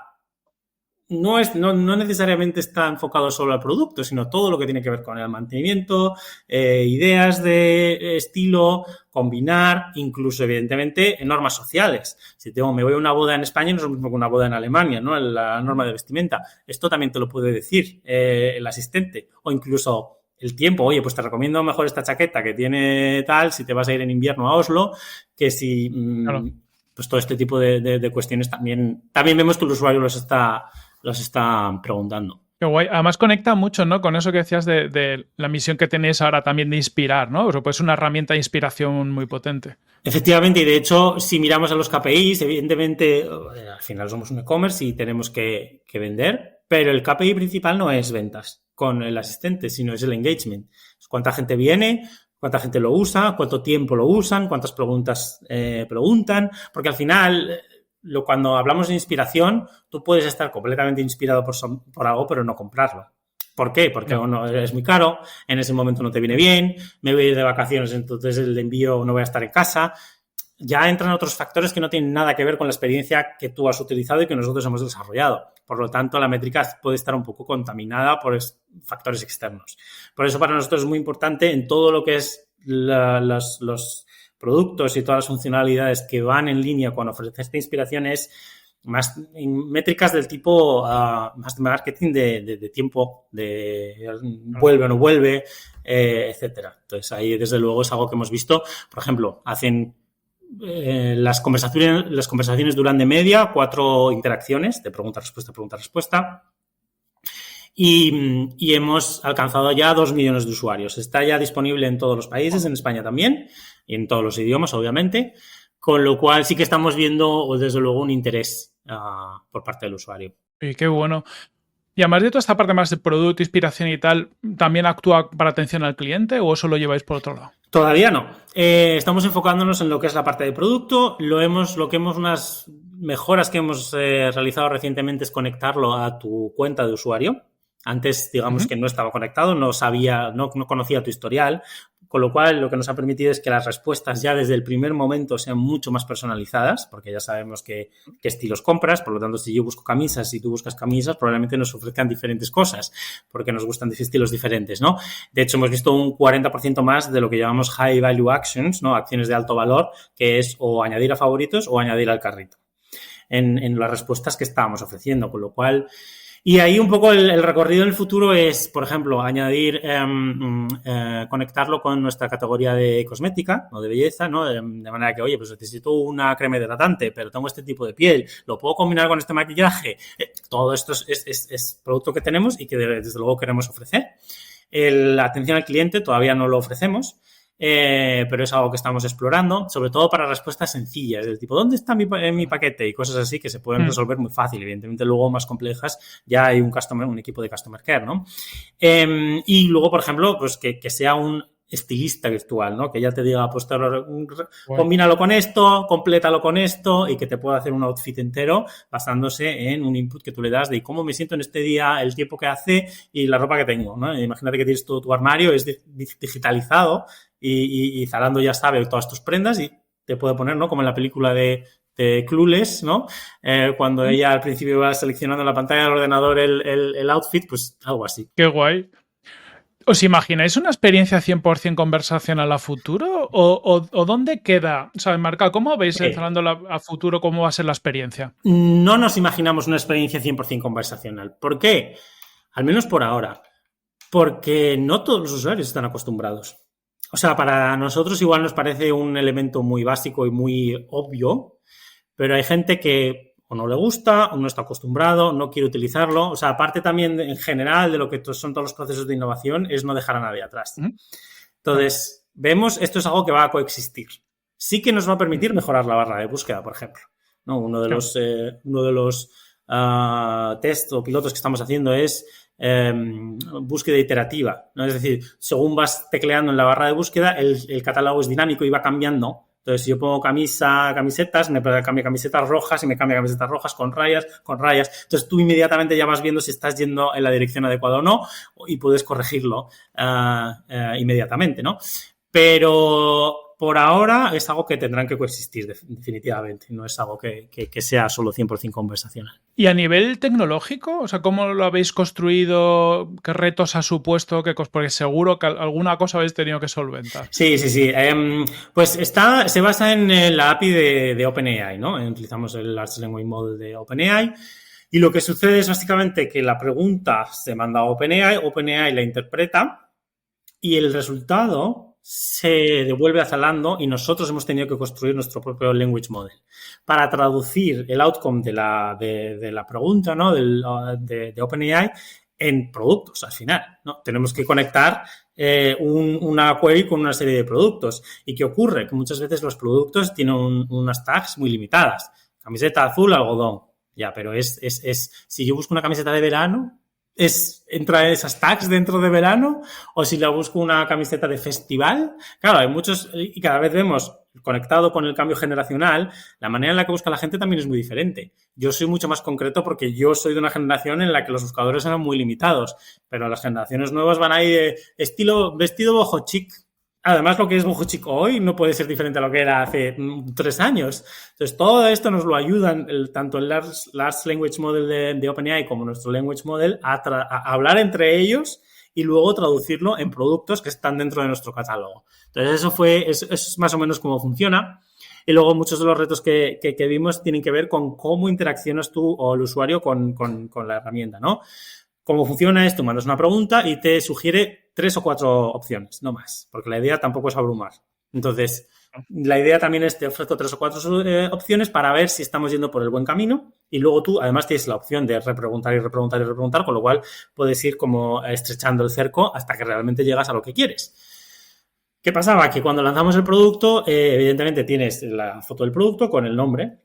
no necesariamente está enfocado solo al producto, sino todo lo que tiene que ver con el mantenimiento, ideas de estilo, combinar, incluso, evidentemente, normas sociales. Si me voy a una boda en España, no es lo mismo que una boda en Alemania, ¿no? La norma de vestimenta. Esto también te lo puede decir el asistente. O incluso el tiempo. Oye, pues te recomiendo mejor esta chaqueta que tiene tal, si te vas a ir en invierno a Oslo, que si... Claro. Pues todo este tipo de cuestiones también vemos que el usuario los está preguntando. Qué guay. Además conecta mucho, ¿no? Con eso que decías de la misión que tenéis ahora también de inspirar, ¿no? O sea, pues es una herramienta de inspiración muy potente. Efectivamente, y de hecho, si miramos a los KPIs, evidentemente, al final somos un e-commerce y tenemos que vender, pero el KPI principal no es ventas con el asistente, sino es el engagement. Cuánta gente viene, cuánta gente lo usa, cuánto tiempo lo usan, cuántas preguntas preguntan, porque al final... Cuando hablamos de inspiración, tú puedes estar completamente inspirado por algo, pero no comprarlo. ¿Por qué? Porque no, es muy caro, en ese momento no te viene bien, me voy a ir de vacaciones, entonces el envío no voy a estar en casa. Ya entran otros factores que no tienen nada que ver con la experiencia que tú has utilizado y que nosotros hemos desarrollado. Por lo tanto, la métrica puede estar un poco contaminada por factores externos. Por eso para nosotros es muy importante en todo lo que es los productos y todas las funcionalidades que van en línea con ofrecer esta inspiración es más métricas del tipo más de marketing de tiempo, de vuelve o no vuelve, etcétera. Entonces ahí desde luego es algo que hemos visto. Por ejemplo, las conversaciones duran de media 4 interacciones de pregunta-respuesta. Y hemos alcanzado ya 2 millones de usuarios. Está ya disponible en todos los países, en España también, y en todos los idiomas, obviamente, con lo cual sí que estamos viendo, desde luego, un interés por parte del usuario. Y qué bueno. Y además de toda esta parte más de producto, inspiración y tal, ¿también actúa para atención al cliente o eso lo lleváis por otro lado? Todavía no. Estamos enfocándonos en lo que es la parte de producto. Unas mejoras que hemos realizado recientemente es conectarlo a tu cuenta de usuario. Antes, digamos que no estaba conectado, no conocía tu historial, con lo cual lo que nos ha permitido es que las respuestas ya desde el primer momento sean mucho más personalizadas, porque ya sabemos qué estilos compras, por lo tanto, si yo busco camisas y tú buscas camisas, probablemente nos ofrezcan diferentes cosas, porque nos gustan estilos diferentes, ¿no? De hecho, hemos visto un 40% más de lo que llamamos High Value Actions, ¿no? Acciones de alto valor, que es o añadir a favoritos o añadir al carrito, en las respuestas que estábamos ofreciendo, con lo cual... Y ahí un poco el recorrido en el futuro es, por ejemplo, añadir, conectarlo con nuestra categoría de cosmética o de belleza, ¿no? De manera que, oye, pues necesito una crema hidratante, pero tengo este tipo de piel, ¿lo puedo combinar con este maquillaje? Todo esto es producto que tenemos y que desde luego queremos ofrecer. La atención al cliente todavía no lo ofrecemos. Pero es algo que estamos explorando, sobre todo para respuestas sencillas, del tipo, ¿dónde está mi paquete? Y cosas así que se pueden resolver muy fácil. Evidentemente, luego más complejas ya hay un equipo de Customer Care, ¿no? Y luego, por ejemplo, pues que sea un estilista virtual, ¿no? Que ya te diga, pues combínalo con esto, complétalo con esto y que te pueda hacer un outfit entero basándose en un input que tú le das de cómo me siento en este día, el tiempo que hace y la ropa que tengo, ¿no? Imagínate que tienes todo tu armario, es digitalizado y Zalando ya sabe todas tus prendas y te puede poner, ¿no? Como en la película de Clueless, ¿no? Cuando ella al principio va seleccionando en la pantalla del ordenador el outfit, pues algo así. Qué guay. ¿Os imagináis una experiencia 100% conversacional a futuro? ¿O dónde queda? O sea, Marca, ¿cómo veis Zalando a futuro cómo va a ser la experiencia? No nos imaginamos una experiencia 100% conversacional. ¿Por qué? Al menos por ahora. Porque no todos los usuarios están acostumbrados. O sea, para nosotros igual nos parece un elemento muy básico y muy obvio, pero hay gente que o no le gusta, o no está acostumbrado, no quiere utilizarlo. O sea, aparte también en general de lo que son todos los procesos de innovación es no dejar a nadie atrás. Entonces, vemos, esto es algo que va a coexistir. Sí que nos va a permitir mejorar la barra de búsqueda, por ejemplo, ¿no? Uno de los test o pilotos que estamos haciendo es búsqueda iterativa, ¿no? Es decir, según vas tecleando en la barra de búsqueda, el catálogo es dinámico y va cambiando. Entonces, si yo pongo camisetas, me cambia camisetas rojas y me cambia camisetas rojas con rayas. Entonces, tú inmediatamente ya vas viendo si estás yendo en la dirección adecuada o no y puedes corregirlo inmediatamente, ¿no? Pero por ahora es algo que tendrán que coexistir definitivamente. No es algo que sea solo 100% conversacional. ¿Y a nivel tecnológico? O sea, ¿cómo lo habéis construido? ¿Qué retos ha supuesto? Porque seguro que alguna cosa habéis tenido que solventar. Sí. Pues se basa en la API de OpenAI, ¿no? Utilizamos el Large Language Model de OpenAI. Y lo que sucede es básicamente que la pregunta se manda a OpenAI la interpreta y el resultado se devuelve a Zalando y nosotros hemos tenido que construir nuestro propio language model para traducir el outcome de la pregunta, ¿no? de OpenAI en productos al final, ¿no? Tenemos que conectar una query con una serie de productos. ¿Y qué ocurre? Que muchas veces los productos tienen unas tags muy limitadas. Camiseta azul, algodón. Ya, pero si yo busco una camiseta de verano, ¿entra esas tags dentro de verano? O si la busco una camiseta de festival. Claro, hay muchos, y cada vez vemos, conectado con el cambio generacional, la manera en la que busca la gente también es muy diferente. Yo soy mucho más concreto porque yo soy de una generación en la que los buscadores eran muy limitados, pero las generaciones nuevas van ahí de estilo vestido boho chic. Además, lo que es boho chic hoy no puede ser diferente a lo que era hace 3 años. Entonces, todo esto nos lo ayudan tanto el Large Language Model de OpenAI como nuestro Language Model a hablar entre ellos y luego traducirlo en productos que están dentro de nuestro catálogo. Entonces, eso es más o menos cómo funciona. Y luego muchos de los retos que vimos tienen que ver con cómo interaccionas tú o el usuario con la herramienta, ¿no? ¿Cómo funciona esto? Mandas una pregunta y te sugiere 3 o 4 opciones, no más, porque la idea tampoco es abrumar. Entonces, la idea también es te ofrezco 3 o 4 opciones para ver si estamos yendo por el buen camino y luego tú además tienes la opción de repreguntar, con lo cual puedes ir como estrechando el cerco hasta que realmente llegas a lo que quieres. ¿Qué pasaba? Que cuando lanzamos el producto, evidentemente tienes la foto del producto con el nombre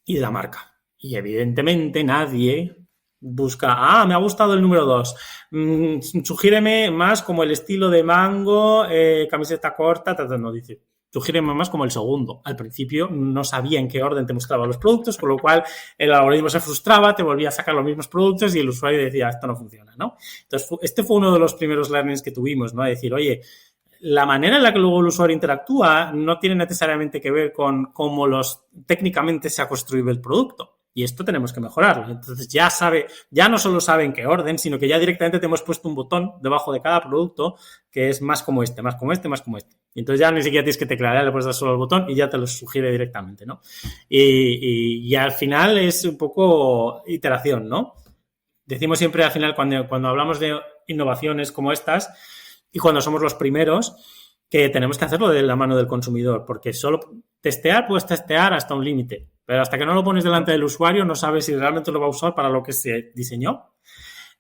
y de la marca. Y evidentemente nadie busca, me ha gustado el número 2. Sugiéreme más como el estilo de mango, camiseta corta, no dice. Sugiéreme más como el segundo. Al principio no sabía en qué orden te mostraba los productos, con lo cual el algoritmo se frustraba, te volvía a sacar los mismos productos y el usuario decía, esto no funciona, ¿no? Entonces, este fue uno de los primeros learnings que tuvimos, ¿no? Decir, oye, la manera en la que luego el usuario interactúa no tiene necesariamente que ver con cómo técnicamente se ha construido el producto. Y esto tenemos que mejorarlo. Entonces ya no solo sabe en qué orden, sino que ya directamente te hemos puesto un botón debajo de cada producto que es más como este, más como este, más como este. Y entonces ya ni siquiera tienes que teclear, ya le puedes dar solo el botón y ya te lo sugiere directamente, ¿no? Y al final es un poco iteración, ¿no? decimos siempre al final cuando hablamos de innovaciones como estas y cuando somos los primeros, que tenemos que hacerlo de la mano del consumidor, porque solo puedes testear hasta un límite, pero hasta que no lo pones delante del usuario no sabes si realmente lo va a usar para lo que se diseñó.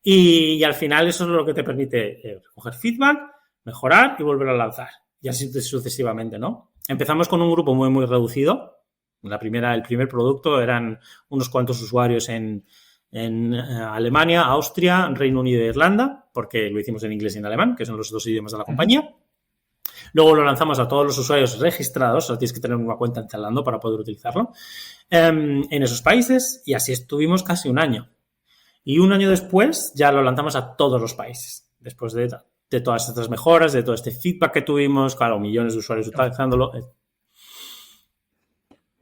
Y al final eso es lo que te permite coger feedback, mejorar y volver a lanzar. Y así sucesivamente, ¿no? Empezamos con un grupo muy, muy reducido. El primer producto eran unos cuantos usuarios en Alemania, Austria, Reino Unido e Irlanda, porque lo hicimos en inglés y en alemán, que son los dos idiomas de la compañía. Luego lo lanzamos a todos los usuarios registrados, o sea, tienes que tener una cuenta en Zalando para poder utilizarlo, en esos países, y así estuvimos casi un año. Y un año después ya lo lanzamos a todos los países, después de todas estas mejoras, de todo este feedback que tuvimos, claro, millones de usuarios utilizándolo.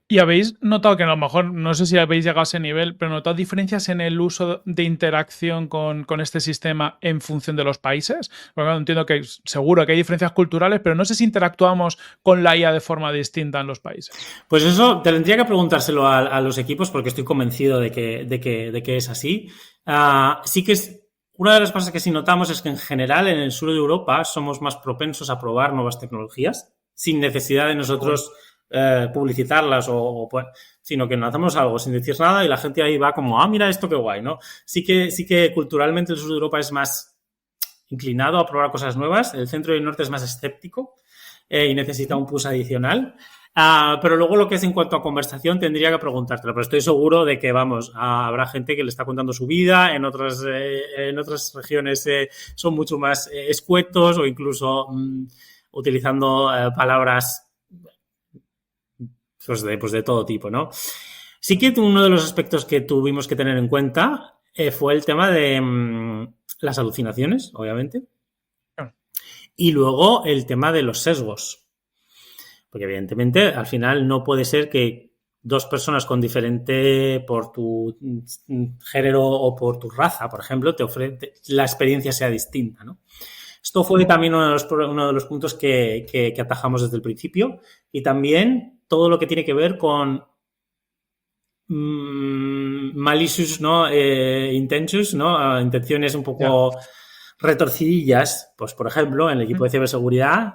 ¿Y habéis notado que a lo mejor, no sé si habéis llegado a ese nivel, pero notado diferencias en el uso de interacción con este sistema en función de los países? Porque entiendo que seguro que hay diferencias culturales, pero no sé si interactuamos con la IA de forma distinta en los países. Pues eso tendría que preguntárselo a los equipos porque estoy convencido de que es así. Sí que es una de las cosas que sí notamos es que en general en el sur de Europa somos más propensos a probar nuevas tecnologías sin necesidad de nosotros publicitarlas sino que no hacemos algo sin decir nada y la gente ahí va como, mira esto qué guay, ¿no? Sí que culturalmente el sur de Europa es más inclinado a probar cosas nuevas, el centro y el norte es más escéptico y necesita un push adicional. Pero luego lo que es en cuanto a conversación tendría que preguntártelo, pero estoy seguro de que, habrá gente que le está contando su vida, en otras regiones son mucho más escuetos o incluso utilizando palabras pues de todo tipo, ¿no? Sí que uno de los aspectos que tuvimos que tener en cuenta fue el tema de las alucinaciones, obviamente, y luego el tema de los sesgos. Porque evidentemente al final no puede ser que dos personas con diferente por tu género o por tu raza, por ejemplo, la experiencia sea distinta, ¿no? Esto fue también uno de los puntos que atajamos desde el principio y también todo lo que tiene que ver con malicious, ¿no? Intentions, ¿no? Intenciones un poco retorcidillas. Pues, por ejemplo, en el equipo de ciberseguridad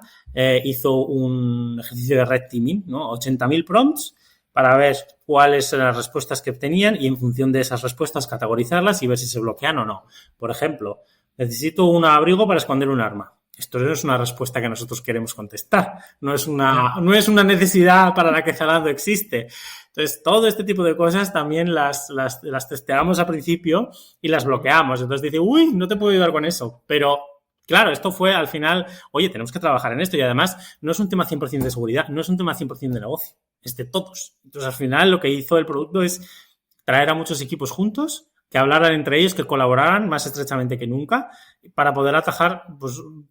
hizo un ejercicio de red teaming, ¿no? 80.000 prompts para ver cuáles eran las respuestas que obtenían y en función de esas respuestas categorizarlas y ver si se bloquean o no. Por ejemplo, necesito un abrigo para esconder un arma. Esto no es una respuesta que nosotros queremos contestar. No es una necesidad para la que Zalando existe. Entonces, todo este tipo de cosas también las testeamos al principio y las bloqueamos. Entonces dice, no te puedo ayudar con eso. Pero, claro, esto fue al final, oye, tenemos que trabajar en esto. Y además, no es un tema 100% de seguridad, no es un tema 100% de negocio. Es de todos. Entonces, al final, lo que hizo el producto es traer a muchos equipos juntos, que hablaran entre ellos, que colaboraran más estrechamente que nunca para poder atajar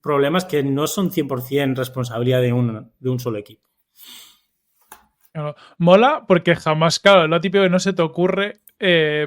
problemas que no son 100% responsabilidad de un solo equipo. Claro. Mola porque jamás, claro, lo típico que no se te ocurre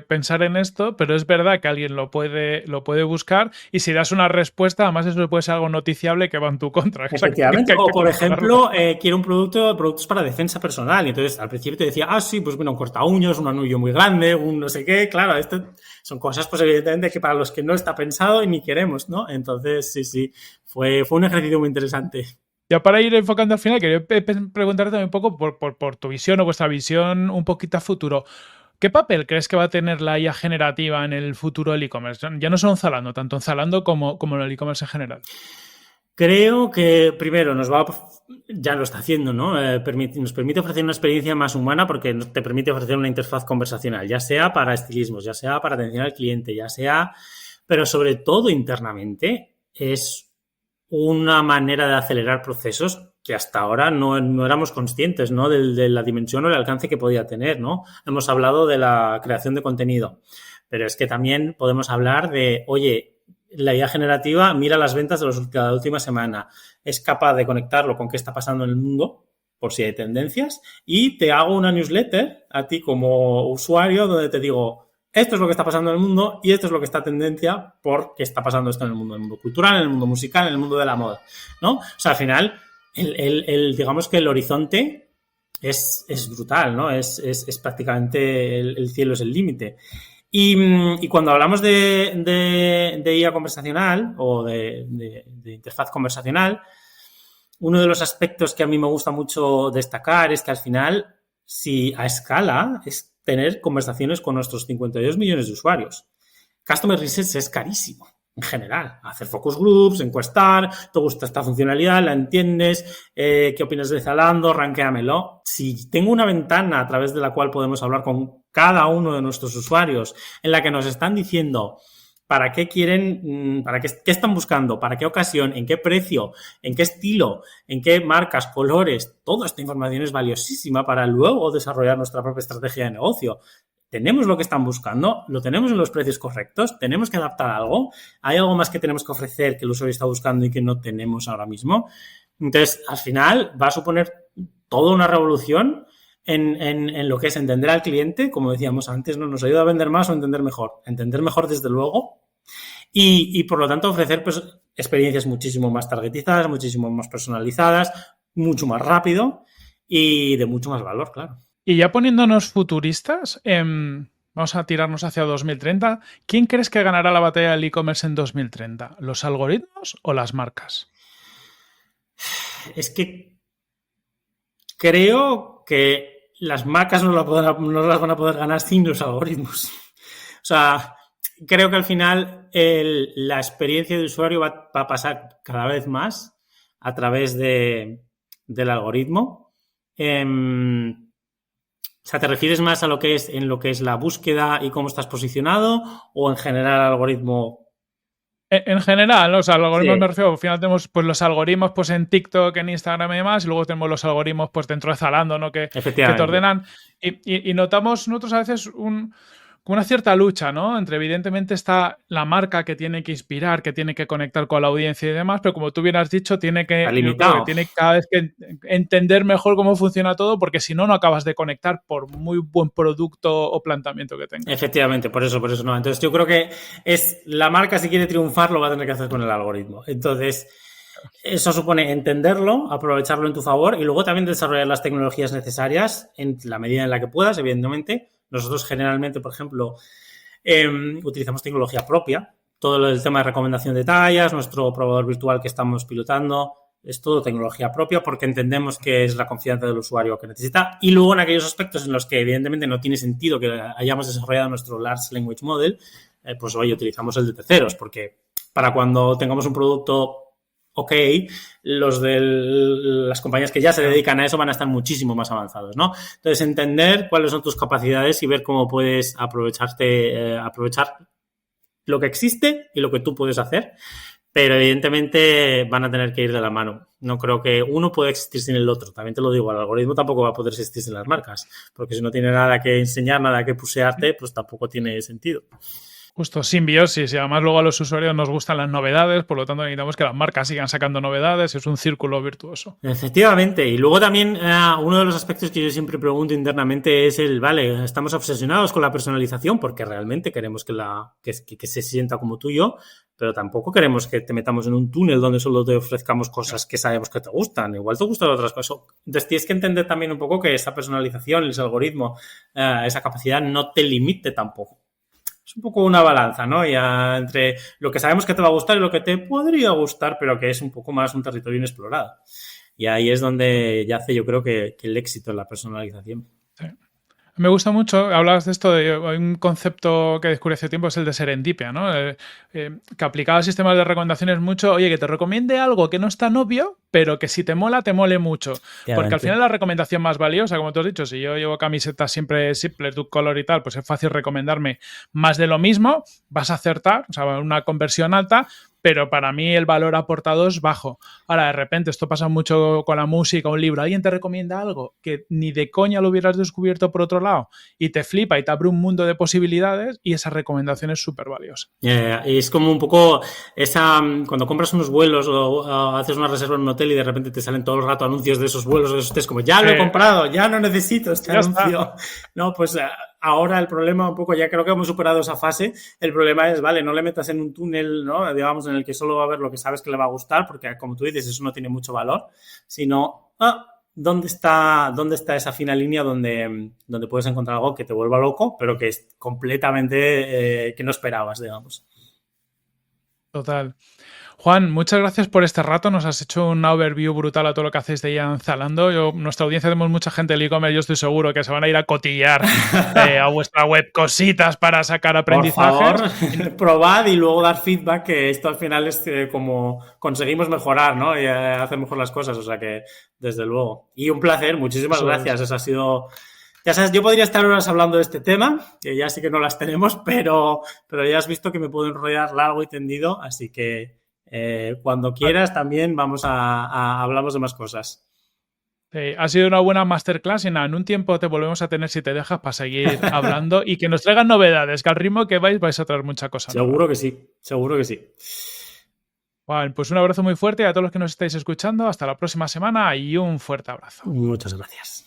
pensar en esto, pero es verdad que alguien lo puede buscar y si das una respuesta, además eso puede ser algo noticiable que va en tu contra. Efectivamente. O, por ejemplo, quiero productos para defensa personal. Y entonces, al principio te decía, sí, pues bueno, un corta uñas, un anillo muy grande, un no sé qué. Claro, esto son cosas, pues evidentemente, que para los que no está pensado y ni queremos, ¿no? Entonces, sí, fue un ejercicio muy interesante. Ya para ir enfocando al final, quería preguntarte también un poco por tu visión o vuestra visión un poquito a futuro. ¿Qué papel crees que va a tener la IA generativa en el futuro del e-commerce? Ya no solo en Zalando, tanto en Zalando como en el e-commerce en general. Creo que primero ya lo está haciendo, ¿no? Nos permite ofrecer una experiencia más humana porque te permite ofrecer una interfaz conversacional, ya sea para estilismos, ya sea para atención al cliente, pero sobre todo internamente es una manera de acelerar procesos que hasta ahora no éramos conscientes, ¿no? De la dimensión o el alcance que podía tener, ¿no? Hemos hablado de la creación de contenido, pero es que también podemos hablar de, oye, la IA generativa mira las ventas de la última semana, es capaz de conectarlo con qué está pasando en el mundo, por si hay tendencias, y te hago una newsletter a ti como usuario donde te digo, esto es lo que está pasando en el mundo y esto es lo que está tendencia porque está pasando esto en el mundo cultural, en el mundo musical, en el mundo de la moda, ¿no? O sea, al final, digamos que el horizonte es brutal, ¿no? Es prácticamente el cielo es el límite. Y cuando hablamos de IA conversacional o de interfaz conversacional, uno de los aspectos que a mí me gusta mucho destacar es que al final, si a escala, es tener conversaciones con nuestros 52 millones de usuarios. Customer Research es carísimo, en general. Hacer focus groups, encuestar, te gusta esta funcionalidad, la entiendes, qué opinas de Zalando, rankéamelo. Si tengo una ventana a través de la cual podemos hablar con cada uno de nuestros usuarios, en la que nos están diciendo para qué quieren, qué están buscando, para qué ocasión, en qué precio, en qué estilo, en qué marcas, colores, toda esta información es valiosísima para luego desarrollar nuestra propia estrategia de negocio. Tenemos lo que están buscando, lo tenemos en los precios correctos, tenemos que adaptar algo, hay algo más que tenemos que ofrecer que el usuario está buscando y que no tenemos ahora mismo. Entonces, al final va a suponer toda una revolución en lo que es entender al cliente, como decíamos antes, ¿no? Nos ayuda a vender más o entender mejor. Entender mejor, desde luego, y por lo tanto ofrecer pues experiencias muchísimo más targetizadas, muchísimo más personalizadas, mucho más rápido y de mucho más valor, claro. Y ya poniéndonos futuristas, vamos a tirarnos hacia 2030. ¿Quién crees que ganará la batalla del e-commerce en 2030? ¿Los algoritmos o las marcas? Es que creo que las marcas no las van a poder ganar sin los algoritmos. O sea, creo que al final la experiencia de usuario va a pasar cada vez más a través del algoritmo. O sea, ¿te refieres más a lo que es la búsqueda y cómo estás posicionado, o en general al algoritmo? En general, los algoritmos, Sí. me refiero, al final tenemos pues los algoritmos pues en TikTok, en Instagram y demás, y luego tenemos los algoritmos pues dentro de Zalando, ¿no? Que te ordenan. Y notamos nosotros a veces una cierta lucha, ¿no? Entre, evidentemente, está la marca que tiene que inspirar, que tiene que conectar con la audiencia y demás, pero como tú bien has dicho, tiene que cada vez que entender mejor cómo funciona todo, porque si no, no acabas de conectar por muy buen producto o planteamiento que tengas. Efectivamente, por eso no. Entonces yo creo que la marca, si quiere triunfar, lo va a tener que hacer con el algoritmo. Entonces, eso supone entenderlo, aprovecharlo en tu favor y luego también desarrollar las tecnologías necesarias en la medida en la que puedas, evidentemente. Nosotros generalmente, por ejemplo, utilizamos tecnología propia. Todo el tema de recomendación de tallas, nuestro probador virtual que estamos pilotando, es todo tecnología propia porque entendemos que es la confianza del usuario que necesita. Y luego en aquellos aspectos en los que evidentemente no tiene sentido que hayamos desarrollado nuestro Large Language Model, pues hoy utilizamos el de terceros, porque para cuando tengamos un producto ok, los de las compañías que ya se dedican a eso van a estar muchísimo más avanzados, ¿no? Entonces, entender cuáles son tus capacidades y ver cómo puedes aprovechar lo que existe y lo que tú puedes hacer, pero evidentemente van a tener que ir de la mano. No creo que uno pueda existir sin el otro. También te lo digo, el algoritmo tampoco va a poder existir sin las marcas, porque si no tiene nada que enseñar, nada que pusearte, pues tampoco tiene sentido. Justo, simbiosis, y además luego a los usuarios nos gustan las novedades, por lo tanto necesitamos que las marcas sigan sacando novedades, es un círculo virtuoso. Efectivamente, y luego también uno de los aspectos que yo siempre pregunto internamente es vale, estamos obsesionados con la personalización porque realmente queremos que se sienta como tuyo, pero tampoco queremos que te metamos en un túnel donde solo te ofrezcamos cosas que sabemos que te gustan, igual te gustan otras cosas. Entonces tienes que entender también un poco que esa personalización, ese algoritmo, esa capacidad no te limite tampoco. Es un poco una balanza, ¿no? Ya entre lo que sabemos que te va a gustar y lo que te podría gustar, pero que es un poco más un territorio inexplorado. Y ahí es donde yace, yo creo, que el éxito en la personalización. Sí. Me gusta mucho, hablabas de esto, hay un concepto que descubrí hace tiempo, es el de serendipia, ¿no? Que aplicado a sistemas de recomendaciones mucho, oye, que te recomiende algo que no es tan obvio, pero que si te mola, te mole mucho. Porque al final la recomendación más valiosa, como tú has dicho, si yo llevo camisetas siempre simple, tu color y tal, pues es fácil recomendarme más de lo mismo, vas a acertar, o sea, una conversión alta, pero para mí el valor aportado es bajo. Ahora, de repente, esto pasa mucho con la música, un libro, alguien te recomienda algo que ni de coña lo hubieras descubierto por otro lado y te flipa y te abre un mundo de posibilidades y esa recomendación es súper valiosa. Es como un poco cuando compras unos vuelos o haces una reserva en un hotel y de repente te salen todo el rato anuncios de esos vuelos, de esos hoteles, como ya lo he comprado, ya no necesito este anuncio. Está. No, pues ahora el problema un poco, ya creo que hemos superado esa fase, el problema es, vale, no le metas en un túnel, ¿no? Digamos, en el que solo va a ver lo que sabes que le va a gustar, porque como tú dices, eso no tiene mucho valor, sino, dónde está esa fina línea donde puedes encontrar algo que te vuelva loco, pero que es completamente que no esperabas, digamos. Total. Juan, muchas gracias por este rato. Nos has hecho un overview brutal a todo lo que hacéis de Ian Zalando. Nuestra audiencia tenemos mucha gente del e-commerce. Yo estoy seguro que se van a ir a cotillar a vuestra web cositas para sacar aprendizajes. Por favor, probad y luego dar feedback, que esto al final es como conseguimos mejorar, ¿no? Y hacer mejor las cosas. O sea que, desde luego. Y un placer. Muchísimas gracias. Eso ha sido... Ya sabes, yo podría estar horas hablando de este tema, que ya sí que no las tenemos, pero ya has visto que me puedo enrollar largo y tendido, así que cuando quieras también hablamos de más cosas. Ha sido una buena masterclass y nada, en un tiempo te volvemos a tener si te dejas para seguir hablando y que nos traigan novedades, que al ritmo que vais a traer mucha cosa. Seguro que sí, seguro que sí. Bueno, pues un abrazo muy fuerte a todos los que nos estáis escuchando. Hasta la próxima semana y un fuerte abrazo. Muchas gracias.